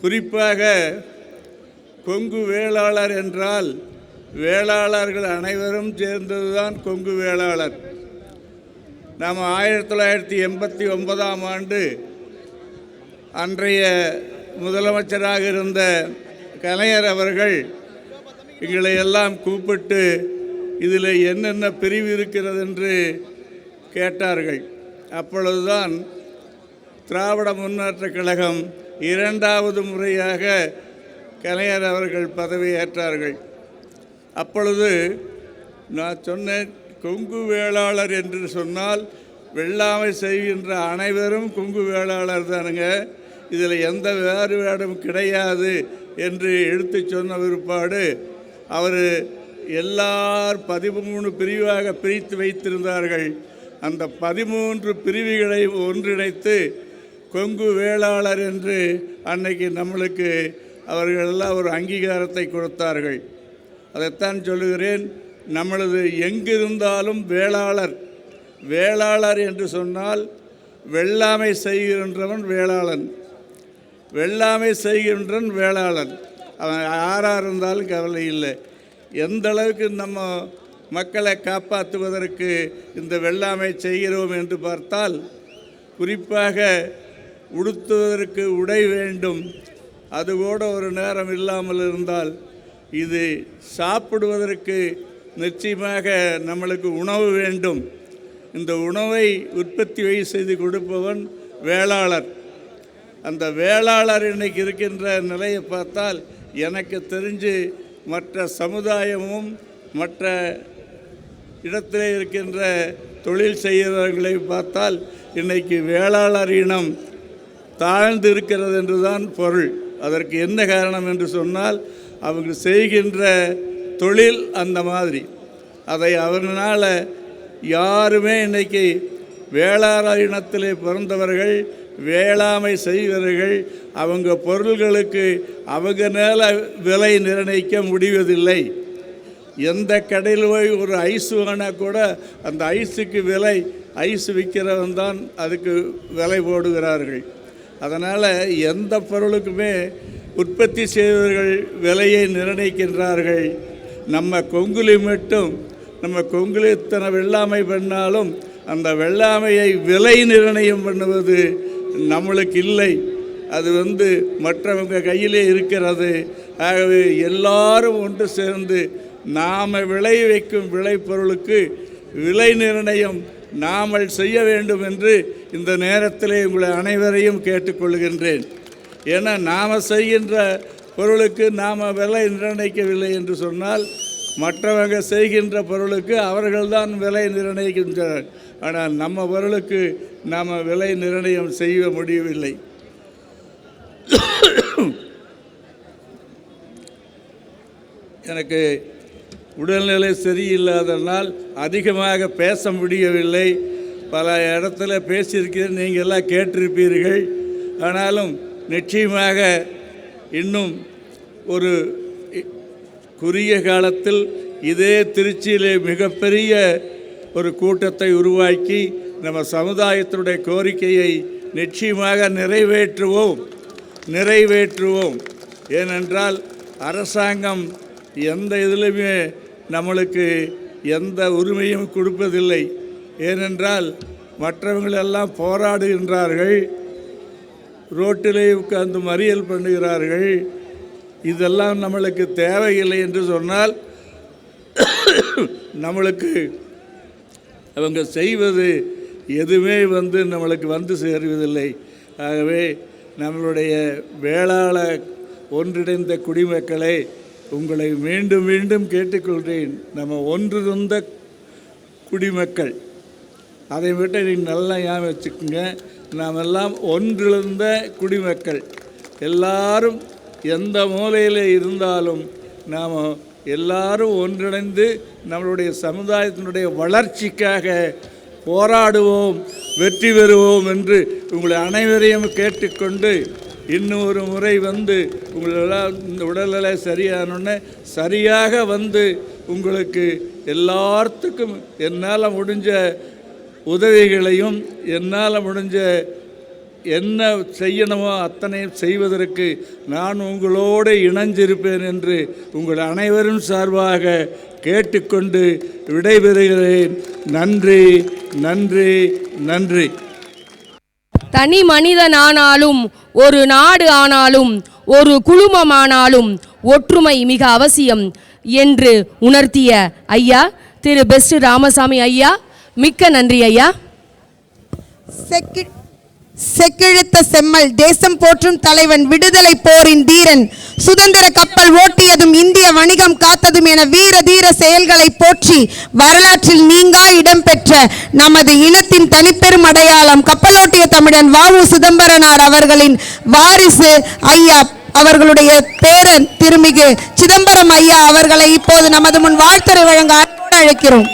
குறிப்பாக கொங்கு வேளாளர் என்றால் வேளாளர்கள் அனைவரும் சேர்ந்ததுதான் கொங்கு வேளாளர். நாம் 1989ஆம் ஆண்டு அன்றைய முதலமைச்சராக இருந்த கலைஞர் அவர்கள் எங்களை எல்லாம் கூப்பிட்டு இதில் என்னென்ன பிரிவு இருக்கிறது என்று கேட்டார்கள். அப்பொழுதுதான் திராவிட முன்னேற்றக் கழகம் 2வது முறையாக கலைஞர் அவர்கள் பதவியேற்றார்கள். அப்பொழுது நான் சொன்னேன், கொங்கு வேளாளர் என்று சொன்னால் வெள்ளாமை செய்கின்ற அனைவரும் கொங்கு வேளாளர் தானுங்க, இதில் எந்த வேறுபாடும் கிடையாது என்று எடுத்து சொன்ன பிற்பாடு அவர் எல்லார் 13 பிரிவாக பிரித்து வைத்திருந்தார்கள். அந்த 13 பிரிவுகளை ஒன்றிணைத்து கொங்கு வேளாளர் என்று அன்னைக்கு நம்மளுக்கு அவர்களெல்லாம் ஒரு அங்கீகாரத்தை கொடுத்தார்கள். அதைத்தான் சொல்லுகிறேன். நம்மளது எங்கிருந்தாலும் வேளாளர். வேளாளர் என்று சொன்னால் வெள்ளாமை செய்கின்றவன் வேளாளன், வெள்ளாமை செய்கின்றவன் வேளாளன். அவன் யாராக இருந்தாலும் கவலை இல்லை. எந்த அளவுக்கு நம்ம மக்களை காப்பாற்றுவதற்கு இந்த வெள்ளாமை செய்கிறோம் என்று பார்த்தால், குறிப்பாக உடுத்துவதற்கு உடை வேண்டும். அதுகூட ஒரு நேரம் இல்லாமல் இருந்தால், இது சாப்பிடுவதற்கு நிச்சயமாக நம்மளுக்கு உணவு வேண்டும். இந்த உணவை உற்பத்தி செய்து கொடுப்பவன் வேளாளர். அந்த வேளாளர் இன்னைக்கு இருக்கின்ற நிலையை பார்த்தால், எனக்கு தெரிஞ்சு மற்ற சமுதாயமும் மற்ற இடத்திலே இருக்கின்ற தொழில் செய்கிறவர்களை பார்த்தால் இன்னைக்கு வேளாளர் இனம் தாழ்ந்து இருக்கிறது என்று தான் பொருள். அதற்கு என்ன காரணம் என்று சொன்னால், அவங்க செய்கின்ற தொழில் அந்த மாதிரி. அதை அவர்களால் யாருமே இன்னைக்கு வேளாளர் இனத்திலே பிறந்தவர்கள், வேளாமை செய்வர்கள், அவங்க பொருள்களுக்கு அவங்க மேலே விலை நிர்ணயிக்க முடிவதில்லை. எந்த கடையில் போய் ஒரு ஐஸ் வாங்கினா கூட அந்த ஐஸுக்கு விலை, ஐஸ் விற்கிறவன் தான் அதுக்கு விலை போடுகிறார்கள். அதனால் எந்த பொருளுக்குமே உற்பத்தி செய்வர்கள் விலையை நிர்ணயிக்கின்றார்கள். நம்ம கொங்குலி மட்டும், நம்ம கொங்குலி இத்தனை வெள்ளாமை பண்ணாலும் அந்த வெள்ளாமையை விலை நிர்ணயம் பண்ணுவது நம்மளுக்கு இல்லை. அது மற்றவங்க கையிலே இருக்கிறது. ஆகவே எல்லாரும் ஒன்று சேர்ந்து நாம் விளைவிக்கும் விளைபொருளுக்கு விலை நிர்ணயம் நாமல் செய்ய வேண்டும் என்று இந்த நேரத்திலே உங்களை அனைவரையும் கேட்டுக்கொள்கின்றேன். ஏன்னா நாம் செய்கின்ற பொருளுக்கு நாம் விலை நிர்ணயிக்கவில்லை என்று சொன்னால், மற்றவங்க செய்கின்ற பொருளுக்கு அவர்கள்தான் விலை நிர்ணயிக்கின்றனர். ஆனால் நம்ம பொருளுக்கு நாம் விலை நிர்ணயம் செய்ய முடியவில்லை. எனக்கு உடல்நிலை சரியில்லாதனால் அதிகமாக பேச முடியவில்லை. பல இடத்துல பேசியிருக்கிறேன், நீங்கள் எல்லாம் கேட்டிருப்பீர்கள். ஆனாலும் நிச்சயமாக இன்னும் ஒரு குறுகிய காலத்தில் இதே திருச்சியிலே மிகப்பெரிய ஒரு கூட்டத்தை உருவாக்கி நம்ம சமுதாயத்தினுடைய கோரிக்கையை நிச்சயமாக நிறைவேற்றுவோம். ஏனென்றால் அரசாங்கம் எந்த இதிலுமே நம்மளுக்கு எந்த உரிமையும் கொடுப்பதில்லை. ஏனென்றால் மற்றவங்களெல்லாம் போராடுகின்றார்கள், ரோட்டிலே உட்கார்ந்து மறியல் பண்ணுகிறார்கள். இதெல்லாம் நம்மளுக்கு தேவையில்லை என்று சொன்னால், நம்மளுக்கு அவங்க செய்வது எதுவுமே நம்மளுக்கு சேருவதில்லை. ஆகவே நம்மளுடைய வேளாள ஒன்றிணைந்த குடிமக்களை உங்களை மீண்டும் மீண்டும் கேட்டுக்கொள்கிறேன். நம்ம ஒன்றிருந்த குடிமக்கள், அதை விட்டு நீங்கள் நல்லா ஞாபகம் வச்சுக்கோங்க. நாம் எல்லாம் ஒன்றிருந்த குடிமக்கள். எல்லாரும் எந்த மூலையில் இருந்தாலும் நாம் எல்லாரும் ஒன்றிணைந்து நம்மளுடைய சமுதாயத்தினுடைய வளர்ச்சிக்காக போராடுவோம், வெற்றி பெறுவோம் என்று உங்களை அனைவரையும் கேட்டுக்கொண்டு, இன்னும் ஒரு முறை உங்களெல்லாம் இந்த உடல்நிலை சரியானோடனே சரியாக உங்களுக்கு எல்லாத்துக்கும் என்னால் முடிஞ்ச உதவிகளையும் என்னால் முடிஞ்ச என்ன செய்யணுமோ அத்தனையும் செய்வதற்கு நான் உங்களோடு இணைஞ்சிருப்பேன் என்று உங்கள் அனைவரும் சார்பாக கேட்டுக்கொண்டு விடைபெறுகிறேன். நன்றி, நன்றி, நன்றி. தனி மனிதனானாலும், ஒரு நாடு ஆனாலும், ஒரு குழுமமானாலும் ஒற்றுமை மிக அவசியம் என்று உணர்த்திய ஐயா திரு பெஸ்ட் ராமசாமி ஐயா, மிக்க நன்றி ஐயா. செக்கிழுத்த செம்மல், தேசம் போற்றும் தலைவன், விடுதலை போரின் தீரன், சுதந்திர கப்பல் ஓட்டியதும் இந்திய வணிகம் காத்ததும் என வீர தீர செயல்களை போற்றி வரலாற்றில் நீங்கா இடம் பெற்ற நமது இனத்தின் தனிப்பெரும் அடையாளம் கப்பலோட்டிய தமிழன் வ.உ. சிதம்பரனார் அவர்களின் வாரிசு ஐயா அவர்களுடைய பேரன் திருமிகு சிதம்பரம் ஐயா அவர்களை இப்போது நமது முன் வாழ்த்துரை வழங்க அன்போடு அழைக்கிறோம்.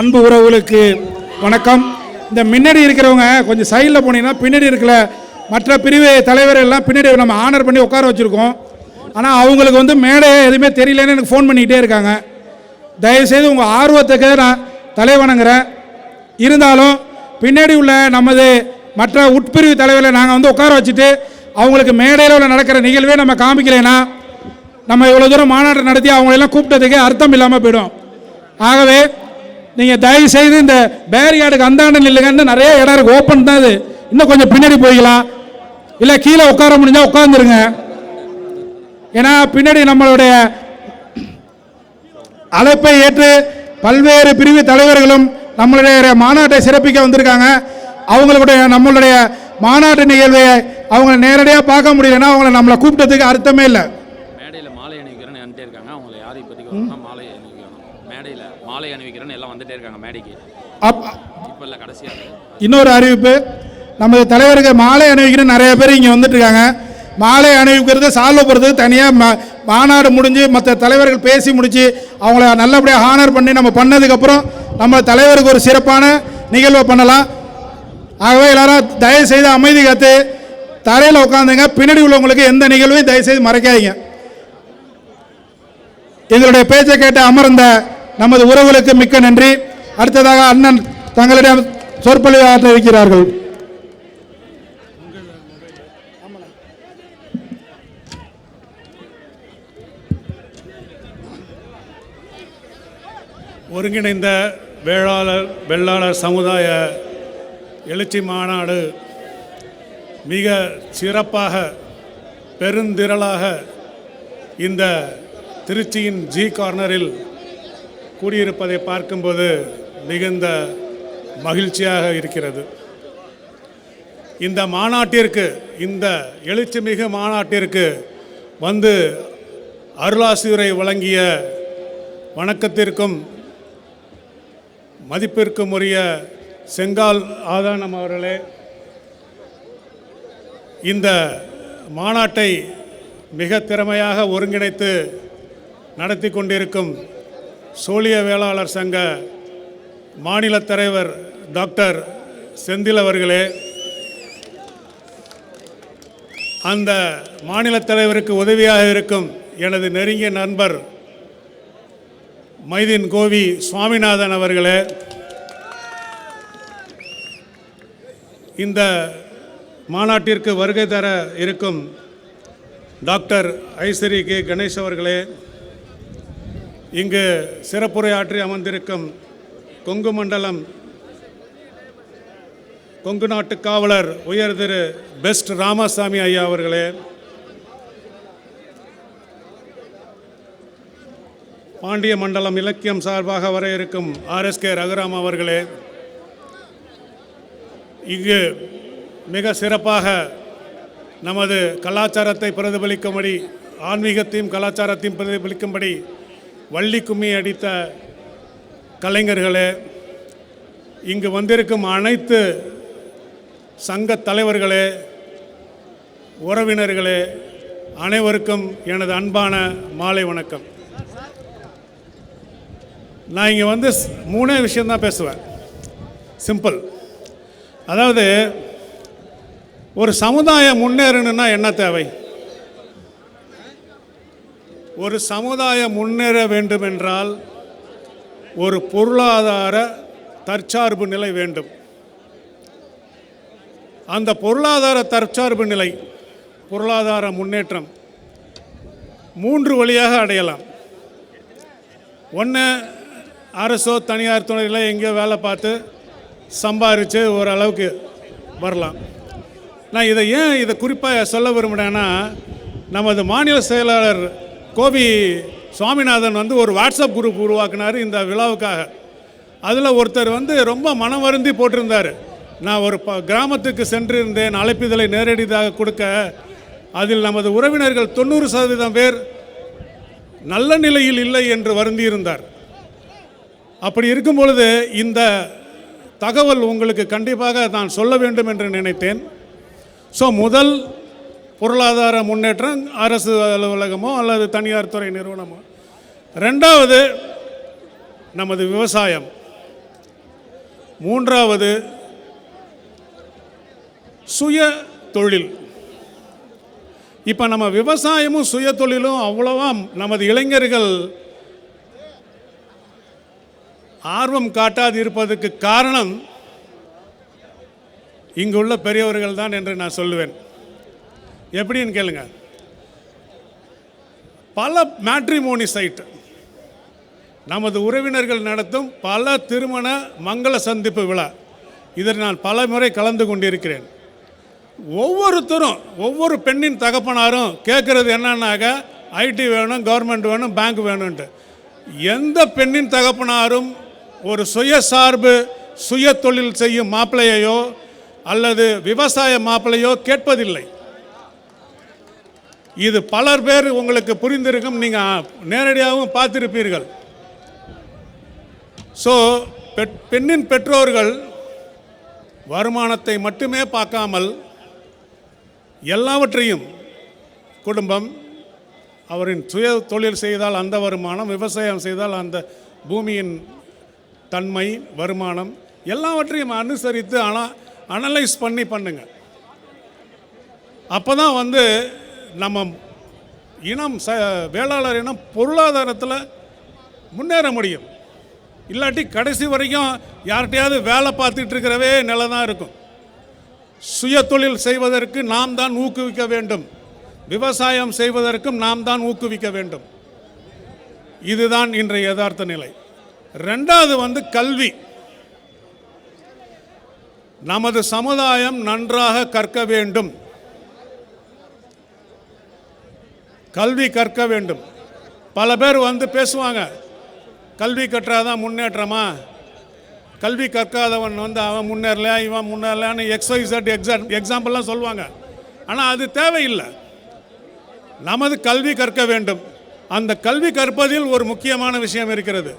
அன்பு உறவுகளுக்கு வணக்கம். இந்த முன்னாடி இருக்கிறவங்க கொஞ்சம் சைடில் போனீங்கன்னா, பின்னாடி இருக்கிற மற்ற பிரிவு தலைவர் எல்லாம் பின்னாடி நம்ம ஆனர் பண்ணி உட்கார வச்சுருக்கோம். ஆனால் அவங்களுக்கு வந்து மேடையே எதுவுமே தெரியலன்னு எனக்கு ஃபோன் பண்ணிக்கிட்டே இருக்காங்க. தயவுசெய்து உங்கள் ஆர்வத்துக்கு நான் தலை வணங்குறேன். இருந்தாலும் பின்னாடி உள்ள நமது மற்ற உட்பிரிவு தலைவரை நாங்கள் வந்து உட்கார வச்சுட்டு அவங்களுக்கு மேடையில் உள்ள நடக்கிற நிகழ்வே நம்ம காமிக்கலைன்னா நம்ம இவ்வளோ தூரம் மாநாட்டை நடத்தி அவங்களெல்லாம் கூப்பிட்டதுக்கு அர்த்தம் இல்லாமல் போயிடும். ஆகவே நீங்கள் தயவு செய்து இந்த பேரிகார்டுக்கு அந்தாண்ட நில்லுங்கன்னு நிறைய இடம் இருக்குது, ஓப்பன் தான். இது இன்னும் கொஞ்சம் பின்னாடி போய்க்கலாம், இல்லை கீழே உட்கார முடிஞ்சால் உட்காந்துருங்க. ஏன்னா பின்னாடி நம்மளுடைய அழைப்பை ஏற்று பல்வேறு பிரிவு தலைவர்களும் நம்மளுடைய மாநாட்டை சிறப்பிக்க வந்திருக்காங்க. அவங்களுடைய நம்மளுடைய மாநாட்டு நிகழ்வை அவங்க நேரடியாக பார்க்க முடியலன்னா அவங்கள நம்மளை கூப்பிட்டதுக்கு அர்த்தமே இல்லை. மேடையில் மாலை அணிவிக்கிறேன்னு வந்துட்டே இருக்காங்க. அவங்கள யாரை இப்போதைக்கு மாலை அணிவிக்கணும், மேடையில் மாலை அணிவிக்கிறேன்னு எல்லாம் வந்துட்டே இருக்காங்க மேடைக்கு. இப்போ இல்லை, கடைசியாக இன்னொரு அறிவிப்பு, நமது தலைவருக்கு மாலை அணிவிக்கிறேன்னு நிறைய பேர் இங்கே வந்துட்டு இருக்காங்க. மாலை அணிவிக்கிறது சால்வ் போகிறது தனியாக மாநாடு முடிஞ்சு மற்ற தலைவர்கள் பேசி முடித்து அவங்கள நல்லபடியாக ஹானர் பண்ணி நம்ம பண்ணதுக்கப்புறம் நம்ம தலைவருக்கு ஒரு சிறப்பான நிகழ்வை பண்ணலாம். ஆகவே எல்லாரும் தயவு செய்து அமைதி காத்து தரையில் உட்காந்துங்க. பின்னாடி உள்ளவங்களுக்கு எந்த நிகழ்வையும் தயவு செய்து மறைக்காதீங்க. எங்களுடைய பேச்சை கேட்டு அமர்ந்த நமது உறவுகளுக்கு மிக்க நன்றி. அடுத்ததாக அண்ணன் தங்களிடம் சொற்பொழிவு ஆற்ற இருக்கிறார்கள். ஒருங்கிணைந்த வெள்ளாளர் சமுதாய எழுச்சி மாநாடு மிக சிறப்பாக பெருந்திரளாக இந்த திருச்சியின் ஜி கார்னரில் கூடியிருப்பதை பார்க்கும்போது மிகுந்த மகிழ்ச்சியாக இருக்கிறது. இந்த மாநாட்டிற்கு, இந்த எழுச்சிமிகு மாநாட்டிற்கு வந்து அருளாசியுரை வழங்கிய வணக்கத்திற்கும் மதிப்பிற்கும் உரிய செங்கால் ஆதானம் அவர்களே, இந்த மாநாட்டை மிக திறமையாக ஒருங்கிணைத்து நடத்தி கொண்டிருக்கும் சோழிய வேளாளர் சங்க மாநில தலைவர் டாக்டர் செந்தில் அவர்களே, அந்த மாநில தலைவருக்கு உதவியாக இருக்கும் எனது நெருங்கிய நண்பர் மைதீன் கோவி சுவாமிநாதன் அவர்களே, இந்த மாநாட்டிற்கு வருகை தர இருக்கும் டாக்டர் ஐஸ்வரி கே கணேஷ் அவர்களே, இங்கு சிறப்புரையாற்றி அமர்ந்திருக்கும் கொங்கு மண்டலம் கொங்கு நாட்டு காவலர் உயர் திரு பெஸ்ட் ராமசாமி ஐயா அவர்களே, பாண்டிய மண்டலம் இலக்கியம் சார்பாக வர இருக்கும் RSK ரகுராம் அவர்களே, இங்கு மிக சிறப்பாக நமது கலாச்சாரத்தை பிரதிபலிக்கும்படி, ஆன்மீகத்தையும் கலாச்சாரத்தையும் பிரதிபலிக்கும்படி வள்ளி கும்மி அடித்த கலைஞர்களே, இங்கு வந்திருக்கும் அனைத்து சங்க தலைவர்களே, உறவினர்களே, அனைவருக்கும் எனது அன்பான மாலை வணக்கம். நான் இங்கே வந்து 3 விஷயந்தான் பேசுவேன், சிம்பிள். அதாவது ஒரு சமுதாயம் முன்னேறணும்னா என்ன தேவை? ஒரு சமுதாயம் முன்னேற வேண்டுமென்றால் ஒரு பொருளாதார தற்சார்பு நிலை வேண்டும். அந்த பொருளாதார தற்சார்பு நிலை, பொருளாதார முன்னேற்றம் 3 வழியாக அடையலாம். ஒன்று, அரசோ தனியார் துறையில் எங்கேயோ வேலை பார்த்து சம்பாரித்து ஓரளவுக்கு வரலாம். நான் இதை குறிப்பாக சொல்ல விரும்புகிறேன்னா, நமது மாநில செயலாளர் கோவி சுவாமிநாதன் வந்து ஒரு வாட்ஸ்அப் குரூப் உருவாக்குனார் இந்த விழாவுக்காக. அதில் ஒருத்தர் வந்து ரொம்ப மனம் வருந்தி போட்டிருந்தார், நான் ஒரு கிராமத்துக்கு சென்றிருந்தேன், அழைப்பிதழை நேரடியாக கொடுக்க, அதில் நமது உறவினர்கள் 90% பேர் நல்ல நிலையில் இல்லை என்று வருந்தியிருந்தார். அப்படி இருக்கும் பொழுது இந்த தகவல் உங்களுக்கு கண்டிப்பாக நான் சொல்ல வேண்டும் என்று நினைத்தேன். ஸோ முதல் பொருளாதார முன்னேற்றம் அரசு அலுவலகமோ அல்லது தனியார் துறை நிறுவனமோ. 2வது நமது விவசாயம். 3வது சுய தொழில். இப்போ நம்ம விவசாயமும் சுய தொழிலும் அவ்வளவா நமது இளைஞர்கள் ஆர்வம் காட்டாது இருப்பதற்கு காரணம் இங்குள்ள பெரியவர்கள் தான் என்று நான் சொல்லுவேன். எப்படின்னு கேளுங்க. பல மேட்ரிமோனி சைட் நமது உறவினர்கள் நடத்தும் பல திருமண மங்கள சந்திப்பு விழா, இதில் நான் பல முறை கலந்து கொண்டிருக்கிறேன். ஒவ்வொருத்தரும் ஒவ்வொரு பெண்ணின் தகப்பனாரும் கேட்குறது என்னன்னாக்க ஐடி வேணும், கவர்மெண்ட் வேணும், பேங்க் வேணும்ன்ட்டு. எந்த பெண்ணின் தகப்பனாரும் ஒரு சுயசார்பு சுய தொழில் செய்யும் மாப்பிள்ளையோ அல்லது விவசாய மாப்பிள்ளையோ கேட்பதில்லை. இது பலர் பேர் உங்களுக்கு புரிந்திருக்கும், நீங்கள் நேரடியாகவும் பார்த்திருப்பீர்கள். ஸோ பெண்ணின் பெற்றோர்கள் வருமானத்தை மட்டுமே பார்க்காமல் எல்லாவற்றையும், குடும்பம், அவரின் சுய தொழில் செய்தால் அந்த வருமானம், விவசாயம் செய்தால் அந்த பூமியின் தன்மை, வருமானம் எல்லாவற்றையும் அனுசரித்து அனலைஸ் பண்ணி பண்ணுங்க. அப்போ தான் நம்ம இனம் வேளாளர் இனம் பொருளாதாரத்தில் முன்னேற முடியும். இல்லாட்டி கடைசி வரைக்கும் யார்கிட்டையாவது வேலை பார்த்துட்டு இருக்கிறவே நிலை தான் இருக்கும். சுய தொழில் செய்வதற்கு நாம் தான் ஊக்குவிக்க வேண்டும், விவசாயம் செய்வதற்கும் நாம் தான் ஊக்குவிக்க வேண்டும். இதுதான் இன்றைய யதார்த்த நிலை. ரெண்டாவது கல்வி. நமது சமுதாயம் நன்றாக கற்க வேண்டும், கல்வி கற்க வேண்டும். பல பேர் பேசுவாங்க, கல்வி கற்றாதான் முன்னேற்றமா, கல்வி கற்காதவன் அவன் முன்னேறலையா, இவன் முன்னேறலையான்னு XYZ எக்ஸாம்பிள்லாம் சொல்லுவாங்க. ஆனால் அது தேவையில்லை. நமது கல்வி கற்க வேண்டும். அந்த கல்வி கற்பதில் ஒரு முக்கியமான விஷயம் இருக்கிறது.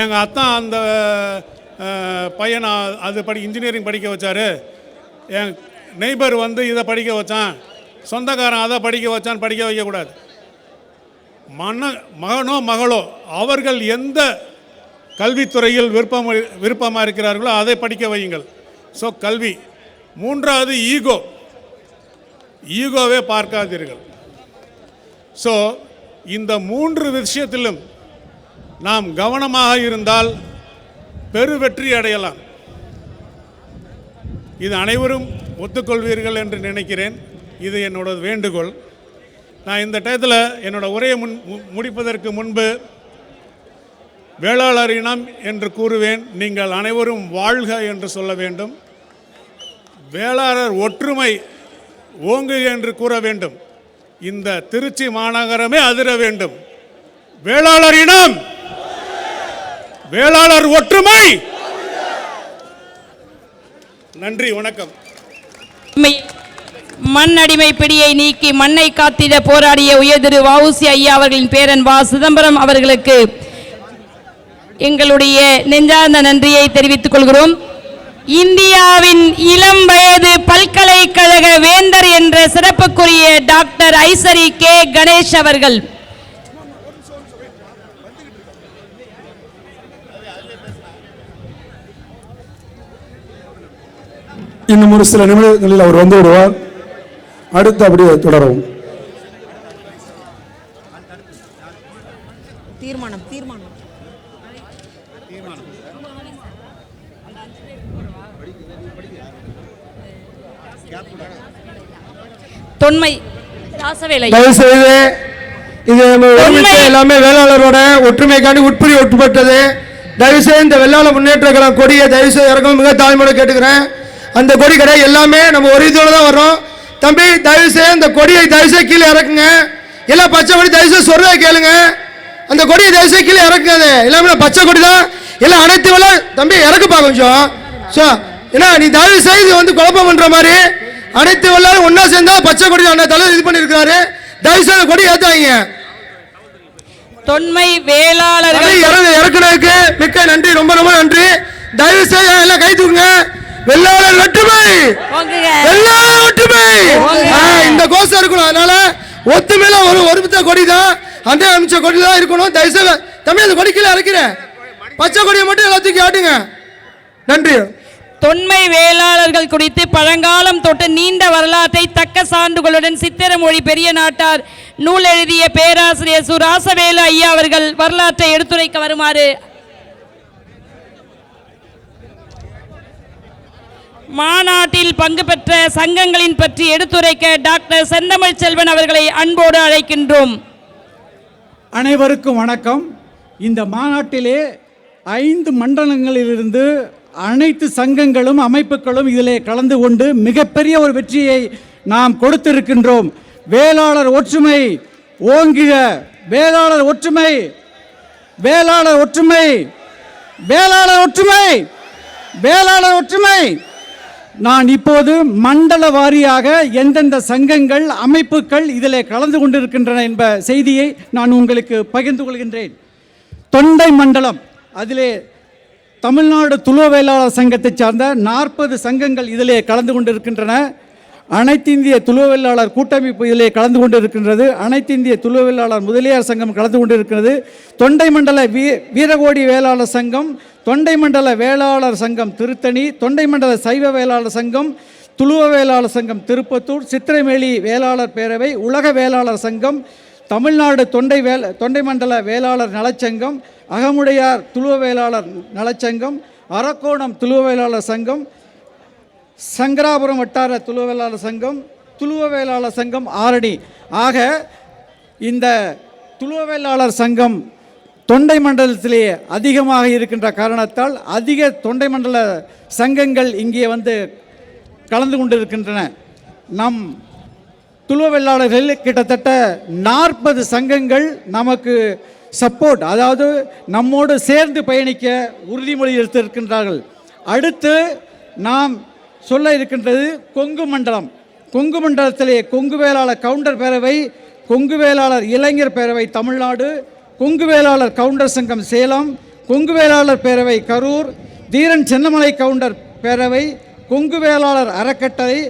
எங்கள் அத்தான் அந்த பையனை அது இன்ஜினியரிங் படிக்க வச்சார், என் நெய்பர் இதை படிக்க வச்சான், சொந்தக்காரன் அதை படிக்க வச்சான், படிக்க வைக்கக்கூடாது. மகனோ மகளோ அவர்கள் எந்த கல்வித்துறையில் விருப்பமாக இருக்கிறார்களோ அதை படிக்க வையுங்கள். ஸோ கல்வி. மூன்றாவது ஈகோவே பார்க்காதீர்கள். ஸோ இந்த மூன்று விஷயத்திலும் நாம் கவனமாக இருந்தால் பெரு வெற்றி அடையலாம். இது அனைவரும் ஒத்துக்கொள்வீர்கள் என்று நினைக்கிறேன். இது என்னோட வேண்டுகோள். நான் இந்த டயத்தில் என்னோட உரையை முடிப்பதற்கு முன்பு வேளாளர் இனம் என்று கூறுவேன். நீங்கள் அனைவரும் வாழ்க என்று சொல்ல வேண்டும். வேளாளர் ஒற்றுமை ஓங்கு என்று கூற வேண்டும். இந்த திருச்சி மாநகரமே அதிர வேண்டும். வேளாளர் இனம், வேளாளர் ஒற்றுமை. நன்றி, வணக்கம். மண் அடிமை பிடியை நீக்கி மண்ணை காத்திட போராடிய உயர்திரு வ.உ.சி. ஐயா அவர்களின் பேரன் வ. சிதம்பரம் அவர்களுக்கு எங்களுடைய நெஞ்சார்ந்த நன்றியை தெரிவித்துக் கொள்கிறோம். இந்தியாவின் இளம் வயது பல்கலைக்கழக வேந்தர் என்ற சிறப்புக்குரிய டாக்டர் ஐசரி கே. கணேஷ் அவர்கள் இன்னும் ஒரு சில நிமிடங்களில் அவர் வந்து விடுவார். அடுத்து அப்படியே தொடரும். தீர்மானம் தொன்மை ராசவேலை தயவுசெய்து இது எல்லாமே வேளாளரோட ஒற்றுமைக்காண்டி உட்பிரிவு ஒட்டுப்பட்டது. தயவுசெய்து இந்த வெள்ளாளர் முன்னேற்ற கழகம் கொடியை தயவுசெய்து இறக்கணும். மிக தாழ்மையோட கேட்டுக்கிறேன். அந்த கொடி கடை எல்லாமே நம்ம ஒரு இதோட தான் வரோம். தம்பி தயவுசெய்து அந்த கொடியை தயவுசெய்து கீழே இறக்குங்க. எல்லாம் பச்சை கொடி தயவுசெய்து சொல்றதை கேளுங்க. அந்த கொடியை தயவுசெய்து கீழே இறக்குங்க. எல்லாமே பச்சை கொடி தான். எல்லாம் அனைத்து வேலை தம்பி இறக்குப்பா கொஞ்சம். ஸோ ஏன்னா நீ தயவுசெய்து குழப்பம் பண்ற மாதிரி அனைத்து வெள்ளாலும் ஒன்னா சேர்ந்தா பச்சை கொடி அண்ணா தலைவர் இது பண்ணிருக்காரு. தயவுசெய்து கொடி ஏத்தாங்க. தொன்மை வேளாளர்கள் இறக்குனதுக்கு மிக்க நன்றி, ரொம்ப ரொம்ப நன்றி. தயவுசெய்து எல்லாம் கை தூக்குங்க. வெள்ளாளர் ஒற்றுமை, வெள்ளாளர் ஒற்றுமை. இந்த கோஷம் இருக்கணும். அதனால ஒத்துமையில ஒரு கொடி தான், அந்த அமைச்ச கொடி தான் இருக்கணும். தயவுசெய்து தம்பி அந்த கொடி கீழே இறக்கிறேன். பச்சை கொடியை மட்டும் எல்லாத்துக்கும் ஆட்டுங்க. நன்றி. தொன்மை வேளாளர்கள் குறித்து பழங்காலம் தொட்டு நீண்ட வரலாற்றை தக்க சான்றுகளுடன் சித்திரமொழி பெரிய நாட்டார் நூல் எழுதிய பேராசிரியர் சு ராசவேலு ஐயா அவர்கள் வரலாற்றை எடுத்துரைக்க வருமாறு மாநாட்டில் பங்கு பெற்ற சங்கங்களின் பற்றி எடுத்துரைக்க டாக்டர் செந்தமிழ் செல்வன் அவர்களை அன்போடு அழைக்கின்றோம். அனைவருக்கும் வணக்கம். இந்த மாநாட்டிலே 5 மண்டலங்களிலிருந்து அனைத்து சங்கங்களும் அமைப்புகளும் இதிலே கலந்து கொண்டு மிகப்பெரிய ஒரு வெற்றியை நாம் கொடுத்திருக்கின்றோம். வேளாளர் ஒற்றுமை ஓங்குக, வேளாளர் ஒற்றுமை, வேளாளர் ஒற்றுமை, வேளாளர் ஒற்றுமை, வேளாளர் ஒற்றுமை. நான் இப்போது மண்டல வாரியாக எந்தெந்த சங்கங்கள் அமைப்புகள் இதிலே கலந்து கொண்டிருக்கின்றன என்ப செய்தியை நான் உங்களுக்கு பகிர்ந்து கொள்கின்றேன். தொண்டை மண்டலம், அதிலே தமிழ்நாடு துளுவ வேளாளர் சங்கத்தை சார்ந்த 40 சங்கங்கள் இதிலே கலந்து கொண்டிருக்கின்றன. அனைத்து இந்திய துளுவ வேளாளர் கூட்டமைப்பு இதிலே கலந்து கொண்டிருக்கின்றது. அனைத்து இந்திய துளுவ வேளாளர் முதலியார் சங்கம் கலந்து கொண்டிருக்கிறது. தொண்டை மண்டல வீரகோடி வேளாளர் சங்கம், தொண்டை மண்டல வேளாளர் சங்கம் திருத்தணி, தொண்டை மண்டல சைவ வேளாளர் சங்கம், துளுவ வேளாளர் சங்கம் திருப்பத்தூர், சித்திரமேலி வேளாளர் பேரவை, உலக வேளாளர் சங்கம், தமிழ்நாடு தொண்டை மண்டல வேளாளர் நலச்சங்கம், அகமுடையார் துளுவ வேளாளர் நலச்சங்கம், அரக்கோணம் துளுவ வேளாளர் சங்கம், சங்கராபுரம் வட்டார துளுவ வேளாளர் சங்கம், துளுவ வேளாளர் சங்கம் ஆரணி. ஆக இந்த துளுவ வேளாளர் சங்கம் தொண்டை மண்டலத்திலே அதிகமாக இருக்கின்ற காரணத்தால் அதிக தொண்டை மண்டல சங்கங்கள் இங்கே வந்து கலந்து கொண்டிருக்கின்றன. நம் துளுவ வேளாளர்கள் கிட்டத்தட்ட 40 சங்கங்கள் நமக்கு சப்போர்ட், அதாவது நம்மோடு சேர்ந்து பயணிக்க உறுதிமொழி எடுத்திருக்கின்றார்கள். அடுத்து நாம் சொல்ல இருக்கின்றது கொங்கு மண்டலம். கொங்கு மண்டலத்திலே கொங்கு வேளாளர் கவுண்டர் பேரவை, கொங்கு வேளாளர் இளைஞர் பேரவை தமிழ்நாடு, கொங்கு வேளாளர் கவுண்டர் சங்கம் சேலம், கொங்கு வேளாளர் பேரவை கரூர், தீரன் சென்னமலை கவுண்டர் பேரவை, கொங்கு வேளாளர் அறக்கட்டளை,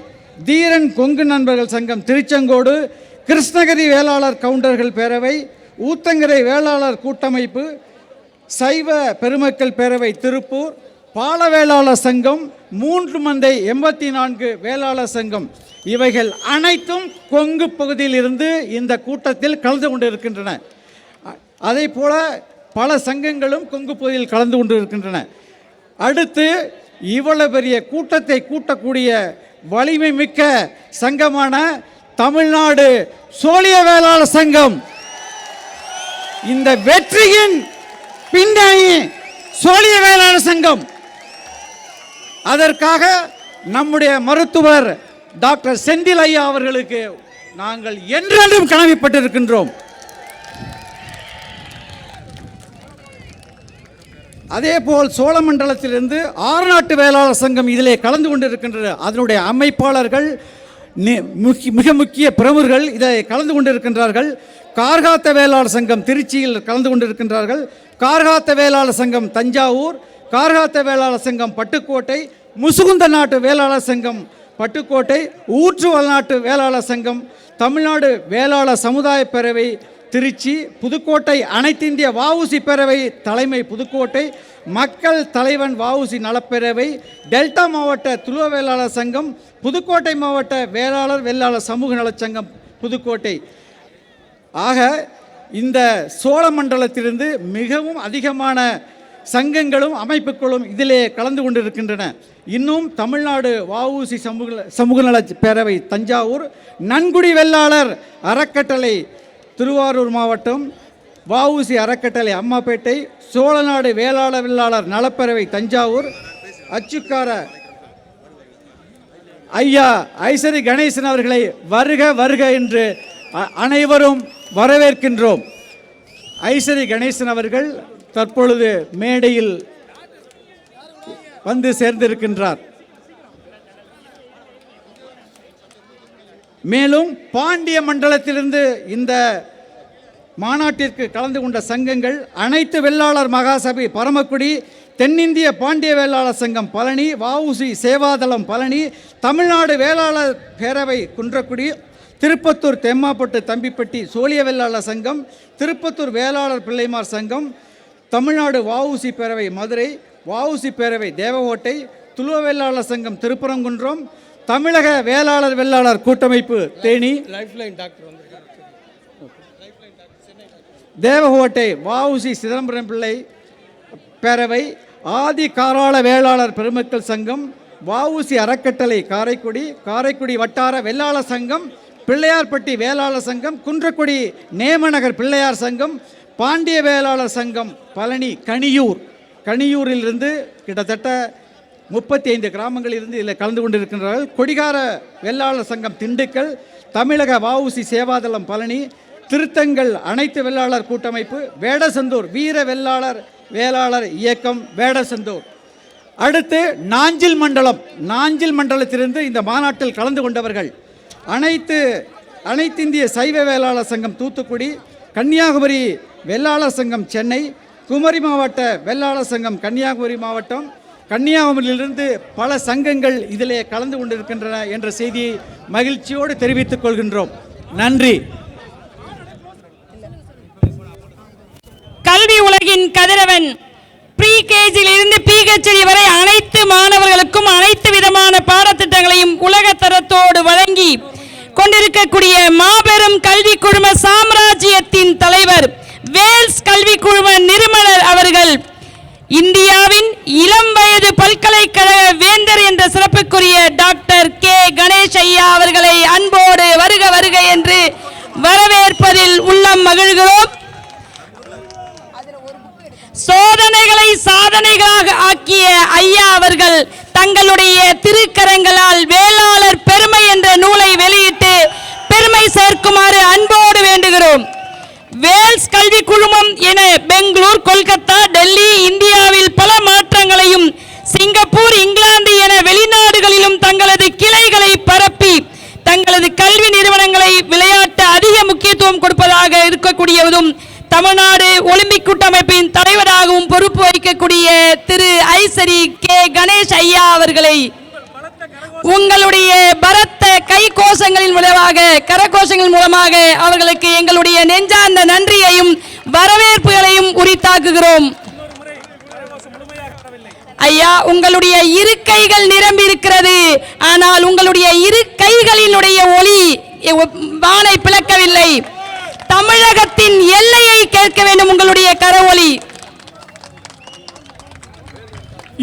தீரன் கொங்கு நண்பர்கள் சங்கம் திருச்செங்கோடு, கிருஷ்ணகிரி வேளாளர் கவுண்டர்கள் பேரவை, ஊத்தங்கரை வேளாளர் கூட்டமைப்பு, சைவ பெருமக்கள் பேரவை திருப்பூர், பால வேளாளர் சங்கம், 3 மந்தை 84 வேளாளர் சங்கம், இவைகள் அனைத்தும் கொங்கு பகுதியில் இருந்து இந்த கூட்டத்தில் கலந்து கொண்டிருக்கின்றன. அதே போல பல சங்கங்களும் கொங்கு பகுதியில் கலந்து கொண்டிருக்கின்றன. அடுத்து இவ்வளவு பெரிய கூட்டத்தை கூட்டக்கூடிய வலிமை மிக்க சங்கமான தமிழ்நாடு சோழிய வேளாளர் சங்கம், இந்த வெற்றியின் பின்னணி சோழிய வேளாளர் சங்கம். அதற்காக நம்முடைய மருத்துவர் டாக்டர் செந்தில் ஐயா அவர்களுக்கு நாங்கள் என்றென்றும் கடமைப்பட்டிருக்கின்றோம். அதேபோல் சோழமண்டலத்திலிருந்து ஆறுநாட்டு வேளாளர் சங்கம் இதிலே கலந்து கொண்டிருக்கின்றது. அதனுடைய அமைப்பாளர்கள் மிக முக்கிய பிரமுகர்கள் இதில் கலந்து கொண்டிருக்கின்றார்கள். கார்காத்த வேளாளர் சங்கம் திருச்சியில் கலந்து கொண்டிருக்கின்றார்கள். கார்காத்த வேளாளர் சங்கம் தஞ்சாவூர், கார்காத்த வேளாளர் சங்கம் பட்டுக்கோட்டை, முசுகுந்த நாட்டு வேளாளர் சங்கம் பட்டுக்கோட்டை, ஊற்று வளநாட்டு வேளாளர் சங்கம், தமிழ்நாடு வேளாளர் சமுதாய பேரவை திருச்சி, புதுக்கோட்டை அனைத்து இந்திய வஉசி பேரவை தலைமை புதுக்கோட்டை, மக்கள் தலைவன் வஉசி நலப்பேரவை, டெல்டா மாவட்ட துளுவ வேளாளர் சங்கம், புதுக்கோட்டை மாவட்ட வேளாளர் சமூக நலச்சங்கம் புதுக்கோட்டை. ஆக இந்த சோழ மண்டலத்திலிருந்து மிகவும் அதிகமான சங்கங்களும் அமைப்புகளும் இதிலே கலந்து கொண்டிருக்கின்றன. இன்னும் தமிழ்நாடு வஉசி சமூக நல பேரவை தஞ்சாவூர், நன்குடி வேளாளர் அறக்கட்டளை திருவாரூர் மாவட்டம், வஉசி அறக்கட்டளை அம்மாப்பேட்டை, சோழநாடு வேளாளர் நலப்பேரவை தஞ்சாவூர், அச்சுக்கார ஐயா ஐசரி கணேசன் அவர்களை வருக வருக என்று அனைவரும் வரவேற்கின்றோம். ஐசரி கணேசன் அவர்கள் தற்பொழுது மேடையில் வந்து சேர்ந்திருக்கின்றார். மேலும் பாண்டிய மண்டலத்திலிருந்து இந்த மாநாட்டிற்கு கலந்து கொண்ட சங்கங்கள் அனைத்து வெள்ளாளர் மகாசபை பரமக்குடி, தென்னிந்திய பாண்டிய வேளாளர் சங்கம் பழனி, வஉசி சேவாதளம் பழனி, தமிழ்நாடு வேளாளர் பேரவை குன்றக்குடி, திருப்பத்தூர் தெம்மாப்பட்டு தம்பிப்பட்டி சோழிய வேளாளர் சங்கம், திருப்பத்தூர் வேளாளர் பிள்ளைமார் சங்கம், தமிழ்நாடு வஉசி பேரவை மதுரை, வஉசி பேரவை தேவகோட்டை, துளுவ வேளாளர் சங்கம் திருப்பரங்குன்றம், தமிழக வேளாளர் வெள்ளாளர் கூட்டமைப்பு தேனி, தேவகோட்டை வஉசி சிதம்பரம் பிள்ளை பேரவை, ஆதி காராள வேளாளர் பெருமக்கள் சங்கம், வஉசி அறக்கட்டளை காரைக்குடி, காரைக்குடி வட்டார வெள்ளாளர் சங்கம், பிள்ளையார்பட்டி வேளாளர் சங்கம், குன்றக்குடி நேமநகர் பிள்ளையார் சங்கம், பாண்டிய வேளாளர் சங்கம் பழனி கனியூரிலிருந்து கிட்டத்தட்ட 35 கிராமங்களில் இருந்து இதில் கலந்து கொண்டிருக்கின்றார்கள். கொடிகார வேளாளர் சங்கம் திண்டுக்கல், தமிழக வஉசி சேவாதளம் பழனி, திருத்தங்கள் அனைத்து வெள்ளாளர் கூட்டமைப்பு வேடசந்தூர், வீர வேளாளர் இயக்கம் வேடசந்தூர். அடுத்து நாஞ்சில் மண்டலத்திலிருந்து இந்த மாநாட்டில் கலந்து கொண்டவர்கள் அனைத்து இந்திய சைவ வேளாளர் சங்கம் தூத்துக்குடி, கன்னியாகுமரி வெள்ளாளர் சங்கம் சென்னை, குமரி மாவட்ட வெள்ளாளர் சங்கம் கன்னியாகுமரி மாவட்டம், கன்னியாகுமரியிலிருந்து பல சங்கங்கள் இதிலே கலந்து கொண்டிருக்கின்றன என்ற செய்தியை மகிழ்ச்சியோடு தெரிவித்துக் கொள்கின்றோம். நன்றி. கல்வி உலகின் கதிரவன் ப்ரீகேஜியில் இருந்து பிஹெச்டி வரை அனைத்து மாணவர்களுக்கும் அனைத்து விதமான பாடத்திட்டங்களையும் உலக தரத்தோடு வழங்கி கொண்டிருக்கக்கூடிய மாபெரும் கல்வி குழும சாம்ராஜ்யத்தின் தலைவர் வேல்ஸ் கல்வி குழும நிறுவனர் அவர்கள் இந்தியாவின் இளம் வயது பல்கலைக்கழக வேந்தர் என்ற சிறப்புக்குரிய டாக்டர் கே கணேஷ் ஐயா அவர்களை அன்போடு வருக வருக என்று வரவேற்பதில் உள்ளம் மகிழ்கிறோம். சோதனைகளை சாதனைகளாக ஆக்கிய ஐயா அவர்கள் தங்களுடைய திருக்கரங்களால் வேளாளர் பெருமை என்ற நூலை வெளியிட்டு பெருமை சேர்க்குமாறு அன்போடு வேண்டுகிறோம். வேல்ஸ் கல்வி குழுமம் என பெங்களூர், கொல்கத்தா, டெல்லி, இந்தியாவில் பல மாற்றங்களையும், சிங்கப்பூர், இங்கிலாந்து என வெளிநாடுகளிலும் தங்களது கிளைகளை பரப்பி தங்களது கல்வி நிறுவனங்களை விளையாட்டு அதிக முக்கியத்துவம் கொடுப்பதாக இருக்கக்கூடியதும், தமிழ்நாடு ஒலிம்பிக் கூட்டமைப்பின் தலைவராகவும் பொறுப்பு வகிக்கக்கூடிய திரு ஐசரி கே கணேஷ் ஐயா அவர்களை உங்களுடைய பரத்த கை கோஷங்களின் மூலமாக கரகோஷங்கள் மூலமாக அவர்களுக்கு எங்களுடைய நெஞ்சார்ந்த நன்றியையும் வரவேற்புகளையும் உரித்தாக்குகிறோம். ஐயா, உங்களுடைய இரு கைகள் நிரம்பி இருக்கிறது, ஆனால் உங்களுடைய இரு கைகளினுடைய ஒளி வானை பிளக்கவில்லை. தமிழகத்தின் எல்லையை கேட்க வேண்டும் உங்களுடைய கரவொலி.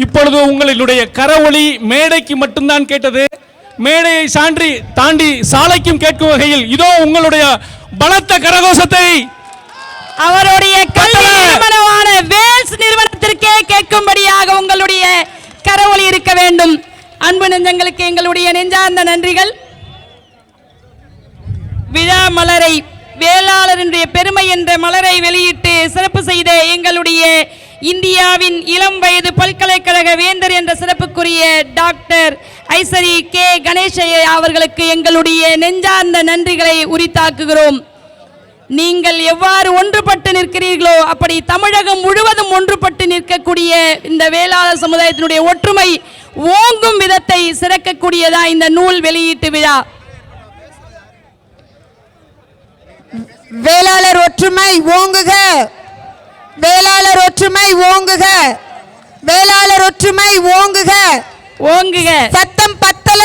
இப்பொழுது உங்களுடைய கரவொலி மேடைக்கு மட்டும்தான் கேட்டது. மேடையை தாண்டி சாலைக்கும் கேட்கும் வகையில் இதோ உங்களுடைய பலத்த கரகோஷத்தை அவருடைய கல்வி நிறுவனமான வேல்ஸ் நிறுவனத்திற்கே கேட்கும்படியாக உங்களுடைய கரவொலி இருக்க வேண்டும். அன்பு நெஞ்சங்களுக்கு எங்களுடைய நெஞ்சார்ந்த நன்றிகள். விழா மலரை வேளாளரினுடைய பெருமை என்ற மலரை வெளியிட்டு சிறப்பு செய்த எங்களுடைய இந்தியாவின் இளம் வயது பல்கலைக்கழக வேந்தர் என்ற சிறப்புக்குரிய டாக்டர் ஐசரி கே கணேஷ் அவர்களுக்கு எங்களுடைய நெஞ்சார்ந்த நன்றிகளை உரித்தாக்குகிறோம். நீங்கள் எவ்வாறு ஒன்றுபட்டு நிற்கிறீர்களோ அப்படி தமிழகம் முழுவதும் ஒன்றுபட்டு நிற்கக்கூடிய இந்த வேளாளர் சமுதாயத்தினுடைய ஒற்றுமை ஓங்கும் விதத்தை சிறக்கக்கூடியதா இந்த நூல் வெளியீட்டு விழா. வேளாளர் ஒற்றுமை ஓங்குக, வேளாளர் ஒற்றுமை ஓங்குக, வேளாளர் ஒற்றுமை ஓங்குக ஓங்குக. சத்தம் பத்தல,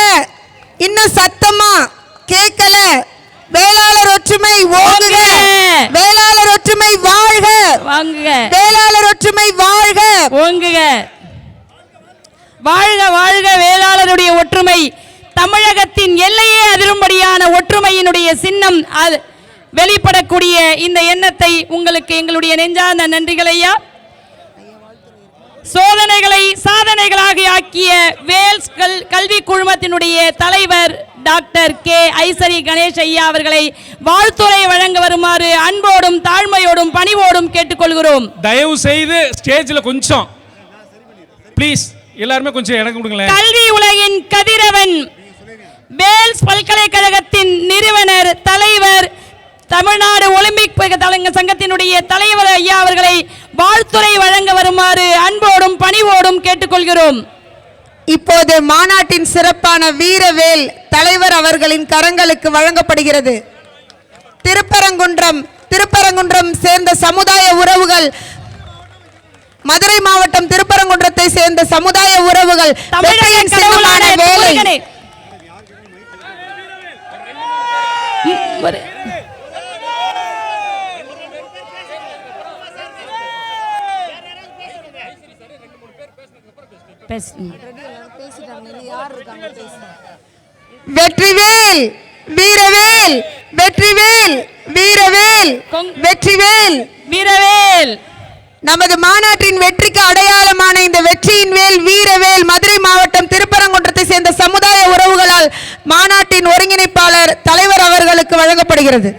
இன்னும் சத்தமா கேட்கல. வேளாளர் ஒற்றுமை ஓங்குக, வேளாளர் ஒற்றுமை வாழ்க, வாங்குக, வேளாளர் ஒற்றுமை வாழ்க, ஓங்குக. வாழ்க வாழ்க வேளாளருடைய ஒற்றுமை. தமிழகத்தின் எல்லையே அதிரும்படியான ஒற்றுமையினுடைய சின்னம் வெளிப்படக்கூடிய இந்த எண்ணத்தை உங்களுக்கு எங்களுடைய நெஞ்சார்ந்த நன்றிகள் ஐயா. சோதனைகளை சாதனைகளாக ஆக்கிய வேல்ஸ் கல்வி குழுமத்தினுடைய தலைவர் டாக்டர் கே ஐசரி கணேஷ் ஐயா அவர்களை வாழ்த்துரை வழங்க வருமாறு அன்போடும் தாழ்மையோடும் பணிவோடும் கேட்டுக்கொள்கிறோம். தயவு செய்து ஸ்டேஜில் கொஞ்சம் ப்ளீஸ் எல்லாருமே கொஞ்சம் எனக்கு கொடுங்களேன். கல்வி உலகின் கதிரவன் வேல்ஸ் பல்கலைக்கழகத்தின் நிறுவனர் தலைவர் தமிழ்நாடு ஒலிம்பிக் சங்கத்தினுடைய தலைவர் ஐயா அவர்களை வாழ்த்துரை வழங்க வருமாறு அன்போடும் பணிவோடும் கேட்டுக்கொள்கிறோம். இப்போது மாநாட்டின் சிறப்பான வீரவேல் தலைவர் அவர்களின் கரங்களுக்கு வழங்கப்படுகிறது. திருப்பரங்குன்றம் சேர்ந்த சமுதாய உறவுகள் மதுரை மாவட்டம் திருப்பரங்குன்றத்தை சேர்ந்த சமுதாய உறவுகள் வெற்றியின் சின்னமான வேலை வெற்றிவேல் வீரவேல் வெற்றிவேல் வீரவேல் வெற்றிவேல் வீரவேல். நமது மாநாட்டின் வெற்றிக்கு அடையாளமான இந்த வெற்றியின் வேல் வீரவேல் மதுரை மாவட்டம் திருப்பரங்குன்றத்தை சேர்ந்த சமுதாய உறவுகளால் மாநாட்டின் ஒருங்கிணைப்பாளர் தலைவர் அவர்களுக்கு வழங்கப்படுகிறது.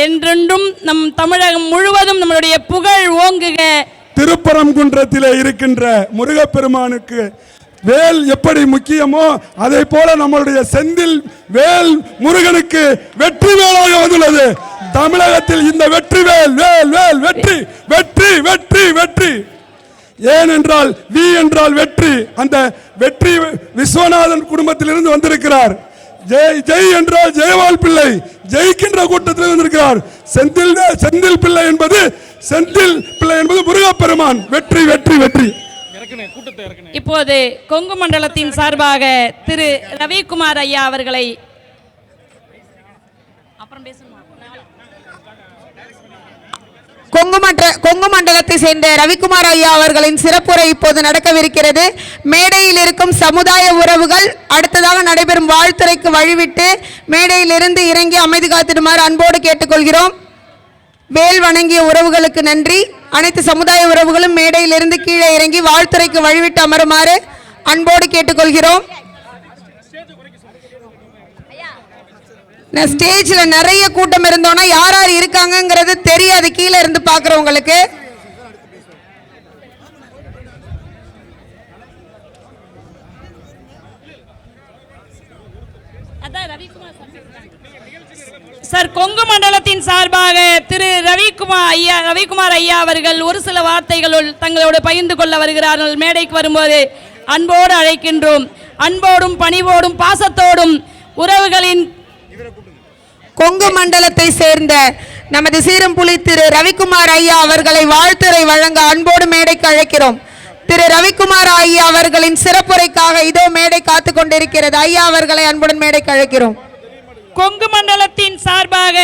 என்றென்றும் நம் தமிழகம் முழுவதும் நம்மளுடைய புகழ் ஓங்குக. திருப்பரங்குன்றத்திலே இருக்கின்ற முருகப்பெருமானுக்கு வேல் எப்படி முக்கியமோ அதை போல நம்மளுடைய செந்தில் வேல் முருகனுக்கு வெற்றி வேலாக வந்துள்ளது. தமிழகத்தில் இந்த வெற்றி வேல் வேல் வேல் வெற்றி வெற்றி வெற்றி வெற்றி. ஏனென்றால் வி என்றால் வெற்றி. அந்த வெற்றி விஸ்வநாதன் குடும்பத்திலிருந்து வந்திருக்கிறார். ஜெய் ஜெய் என்றால் ஜெயவால் பிள்ளை ஜெயிக்கின்ற கூட்டத்தில் வந்திருக்கிறார். செந்தில் பிள்ளை என்பது முருகப்பெருமான். வெற்றி வெற்றி வெற்றி. இப்போது கொங்கு மண்டலத்தின் சார்பாக திரு ரவிக்குமார் ஐயா அவர்களை கொங்கு மண்டலத்தை சேர்ந்த ரவிக்குமார் ஐயா அவர்களின் சிறப்புரை இப்போது நடக்கவிருக்கிறது. மேடையில் இருக்கும் சமுதாய உறவுகள் அடுத்ததாக நடைபெறும் வாழ்த்துரைக்கு வழிவிட்டு மேடையிலிருந்து இறங்கி அமைதி காத்திடுமாறு அன்போடு கேட்டுக்கொள்கிறோம். வேல் வணங்கிய உறவுகளுக்கு நன்றி. அனைத்து சமுதாய உறவுகளும் மேடையிலிருந்து கீழே இறங்கி வாழ்த்துரைக்கு வழிவிட்டு அமருமாறு அன்போடு கேட்டுக்கொள்கிறோம். ஸ்டேஜ்ல நிறைய கூட்டம் இருந்தோம்னா யார் யார் இருக்காங்கிறது தெரியாது கீழே இருந்து பாக்குறவங்களுக்கு. சார், கொங்கு மண்டலத்தின் சார்பாக திரு ரவிக்குமார் ஐயா அவர்கள் ஒரு சில வார்த்தைகளுள் தங்களோடு பகிர்ந்து கொள்ள வருகிறார்கள். மேடைக்கு வரும்போது அன்போடு அழைக்கின்றோம். அன்போடும் பணிவோடும் பாசத்தோடும் உறவுகளின் கொங்கு மண்டலத்தை சேர்ந்த நமது சீரம்புலி திரு ரவிக்குமார் ஐயா அவர்களை வாழ்த்துரை வழங்க அன்போடு மேடைக்கு அழைக்கிறோம். திரு ரவிக்குமார் ஐயா அவர்களின் சிறப்புரைக்காக இதோ மேடை காத்து கொண்டிருக்கிறது. ஐயா அவர்களை அன்புடன் மேடைக்கு அழைக்கிறோம். கொங்கு மண்டலத்தின் சார்பாக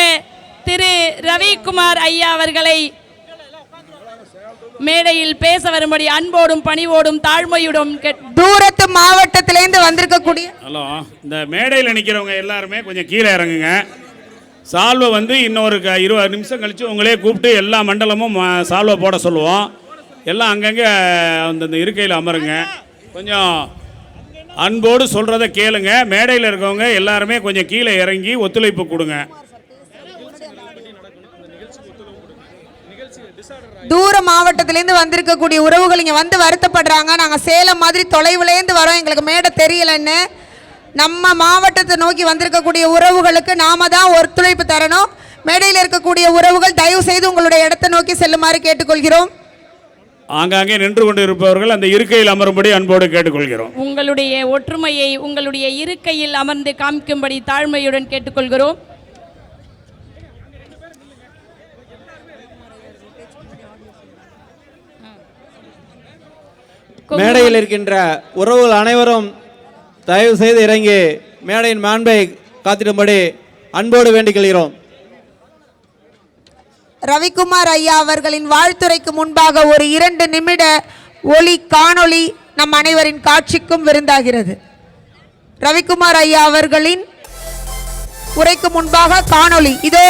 திரு ரவிக்குமார் ஐயா அவர்களை மேடையில் பேச வரும்படி அன்போடும் பணிவோடும் தாழ்மையோடும் தூரத்து மாவட்டத்திலேருந்து வந்திருக்கக்கூடிய ஹலோ, இந்த மேடையில் நிற்கிறவங்க எல்லாருமே கொஞ்சம் கீழே இறங்குங்க. சால்வை வந்து இன்னொரு 20 நிமிஷம் கழித்து உங்களே கூப்பிட்டு எல்லா மண்டலமும் சால்வை போட சொல்லுவோம். எல்லாம் அங்கங்கே அந்த இருக்கையில் அமருங்க. கொஞ்சம் அன்போடு சொல்கிறத கேளுங்க. மேடையில் இருக்கவங்க எல்லாருமே கொஞ்சம் கீழே இறங்கி ஒத்துழைப்பு கொடுங்க. தூர மாவட்டத்திலேருந்து வந்திருக்கக்கூடிய உறவுகள் இங்கே வந்து வருத்தப்படுறாங்க. நாங்கள் சேலம் மாதிரி தொலைவுலேருந்து வரோம், எங்களுக்கு மேடை தெரியலன்னு. நம்ம மாவட்டத்தை நோக்கி வந்திருக்கக்கூடிய உறவுகளுக்கு நாம தான் ஒத்துழைப்பு தரணும். மேடையில் இருக்கக்கூடிய உறவுகள் தயவு செய்து உங்களுடைய இடத்தை நோக்கி செல்லுமாறு கேட்டுக்கொள்கிறோம். ஆங்காங்கே நின்று கொண்டு இருப்பவர்கள் அந்த இருக்கையில் அமரும்படி அன்போடு கேட்டுக்கொள்கிறோம். உங்களுடைய ஒற்றுமையை உங்களுடைய இருக்கையில் அமர்ந்து காமிக்கும்படி தாழ்மையுடன் கேட்டுக்கொள்கிறோம். மேடையில் இருக்கின்ற உறவுகள் அனைவரும் தயவு செய்து இறங்கி மேடையின் மாண்பை காத்திடும்படி அன்போடு வேண்டிக் கொள்கிறோம். ரவிக்குமார் ஐயா அவர்களின் வாழ்த்துரைக்கு முன்பாக ஒரு 2 நிமிட ஒளி காணொளி நம் அனைவரின் காட்சிக்கும் விருந்தாகிறது. ரவிக்குமார் ஐயா அவர்களின் உரைக்கு முன்பாக காணொளி இதோ.